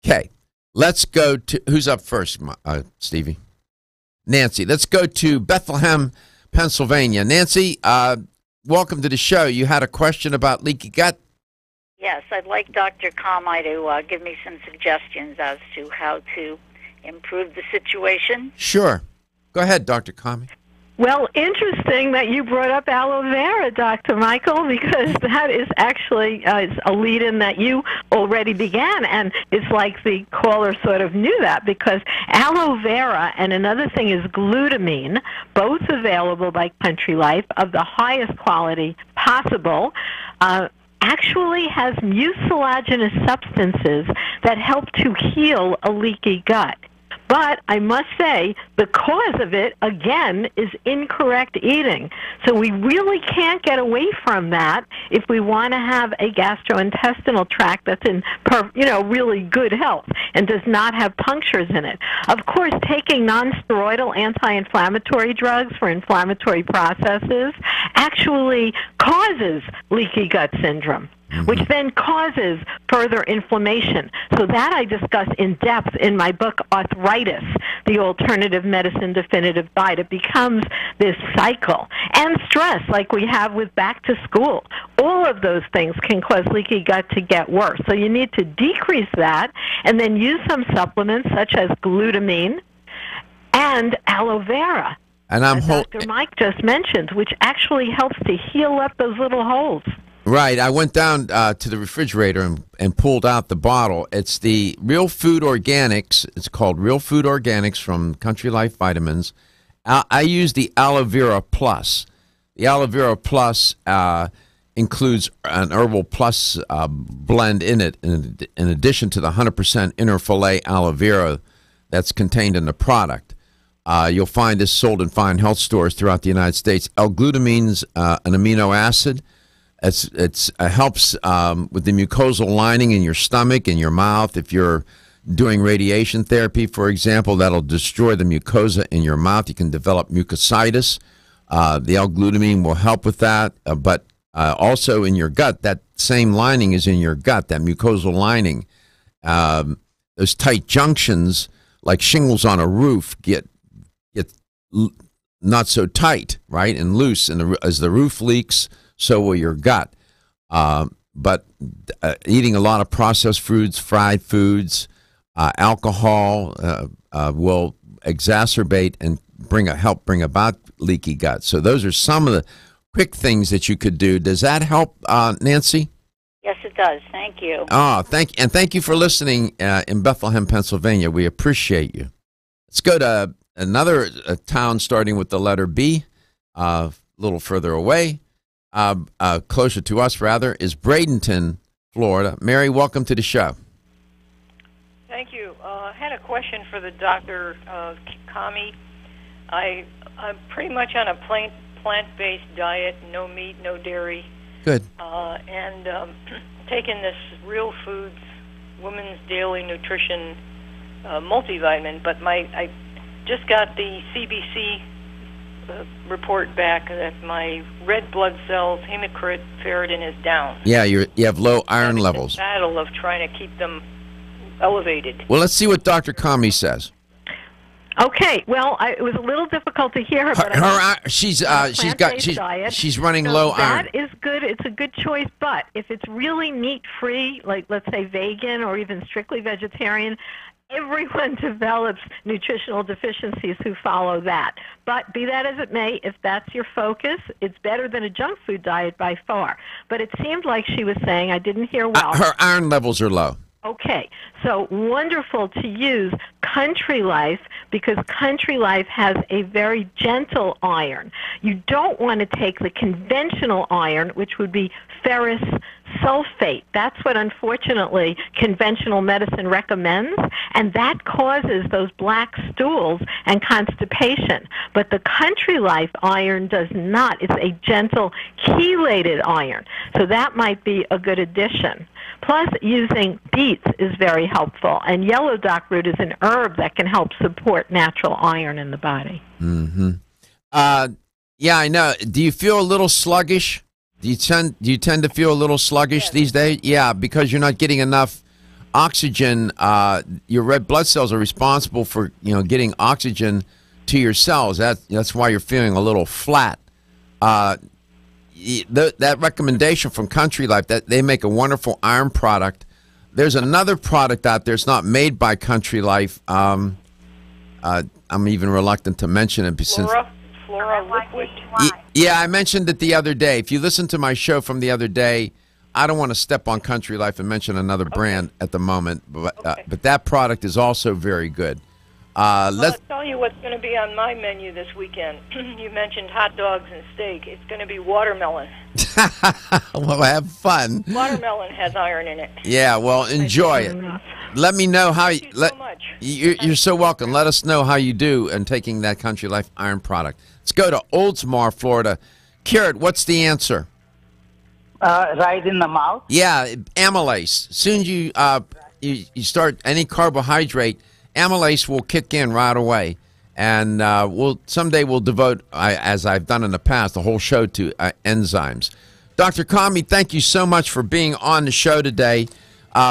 Okay. Let's go to, who's up first, Stevie? Nancy. Let's go to Bethlehem, Pennsylvania. Nancy, welcome to the show. You had a question about leaky gut? Yes, I'd like Dr. Kami to give me some suggestions as to how to improve the situation. Sure. Go ahead, Dr. Kami. Well, interesting that you brought up aloe vera, Dr. Michael, because that is actually is a lead-in that you already began, and it's like the caller sort of knew that, because aloe vera and another thing is glutamine, both available by Country Life of the highest quality possible, actually has mucilaginous substances that help to heal a leaky gut. But I must say, the cause of it, again, is incorrect eating. So we really can't get away from that if we want to have a gastrointestinal tract that's in, really good health and does not have punctures in it. Of course, taking nonsteroidal anti-inflammatory drugs for inflammatory processes actually causes leaky gut syndrome, which then causes further inflammation. So that I discuss in depth in my book, Arthritis, the Alternative Medicine Definitive Guide. It becomes this cycle. And stress, like we have with back to school. All of those things can cause leaky gut to get worse. So you need to decrease that and then use some supplements such as glutamine and aloe vera. And I'm Dr. Mike just mentioned, which actually helps to heal up those little holes. Right. I went down to the refrigerator and pulled out the bottle. It's the Real Food Organics. It's called Real Food Organics from Country Life Vitamins. I use the Aloe Vera Plus. The Aloe Vera Plus includes an Herbal Plus blend in it, in addition to the 100% inner fillet aloe vera that's contained in the product. You'll find this sold in fine health stores throughout the United States. L-glutamine's an amino acid. It helps with the mucosal lining in your stomach and your mouth. If you're doing radiation therapy, for example, that'll destroy the mucosa in your mouth. You can develop mucositis. The L-glutamine will help with that, but also in your gut. That same lining is in your gut, that mucosal lining. Those tight junctions, like shingles on a roof, get not so tight, right, and loose. And as the roof leaks, so will your gut. But eating a lot of processed foods, fried foods, alcohol will exacerbate and help bring about leaky gut. So those are some of the quick things that you could do. Does that help, Nancy? Yes, it does. Thank you. Thank you for listening in Bethlehem, Pennsylvania. We appreciate you. Let's go to another town starting with the letter B, a little further away. Closer to us, rather, is Bradenton, Florida. Mary, welcome to the show. Thank you. I had a question for the Dr. Kami. I'm pretty much on a plant-based diet, no meat, no dairy. Good. And taking this Real Foods Women's Daily Nutrition multivitamin, but I just got the CBC report back that my red blood cells, hemocritin, is down. Yeah, you have low iron levels. Battle of trying to keep them elevated. Well, let's see what Dr. Kami says. Okay, well, it was a little difficult to hear her. But she's running low iron. That is good. It's a good choice. But if it's really meat-free, like let's say vegan or even strictly vegetarian, everyone develops nutritional deficiencies who follow that. But be that as it may, if that's your focus, it's better than a junk food diet by far. But it seemed like she was saying, I didn't hear well. Her iron levels are low. Okay, so wonderful to use Country Life because Country Life has a very gentle iron. You don't want to take the conventional iron, which would be ferrous sulfate. That's what, unfortunately, conventional medicine recommends, and that causes those black stools and constipation. But the Country Life iron does not. It's a gentle chelated iron, so that might be a good addition. Plus, using beets is very helpful, and yellow dockroot is an herb that can help support natural iron in the body. Mm-hmm. Yeah, I know. Do you feel a little sluggish? Do you tend to feel a little sluggish these days? Yeah, because you're not getting enough oxygen. Your red blood cells are responsible for getting oxygen to your cells. That's why you're feeling a little flat. That recommendation from Country Life, that they make a wonderful iron product. There's another product out there. It's not made by Country Life. I'm even reluctant to mention it since. Flora Liquid. Yeah, I mentioned it the other day. If you listen to my show from the other day, I don't want to step on Country Life and mention another brand at the moment, but that product is also very good. I'll tell you what's going to be on my menu this weekend. You mentioned hot dogs and steak. It's going to be watermelon. Well, have fun. Watermelon has iron in it. Yeah, well, enjoy it. Let me know how you. so much. You're so welcome. Let us know how you do in taking that Country Life iron product. Let's go to Oldsmar, Florida. Carrot, what's the answer? Right in the mouth. Yeah, amylase. Soon you start any carbohydrate, amylase will kick in right away, and someday we'll devote, as I've done in the past, the whole show to enzymes. Dr. Kami, thank you so much for being on the show today.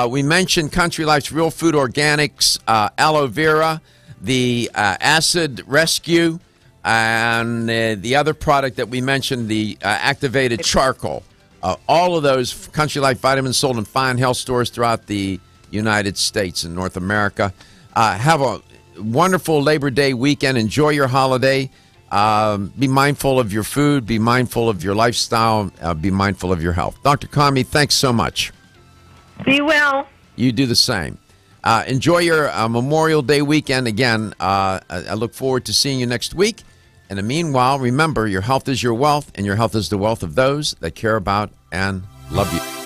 We mentioned Country Life's Real Food Organics, aloe vera, the Acid Rescue, and the other product that we mentioned, the activated charcoal. All of those Country Life vitamins sold in fine health stores throughout the United States and North America. Have a wonderful Labor Day weekend. Enjoy your holiday. Be mindful of your food. Be mindful of your lifestyle. Be mindful of your health. Dr. Kami, thanks so much. Be well. You do the same. Enjoy your Memorial Day weekend. Again, I look forward to seeing you next week. And meanwhile, remember, your health is your wealth, and your health is the wealth of those that care about and love you.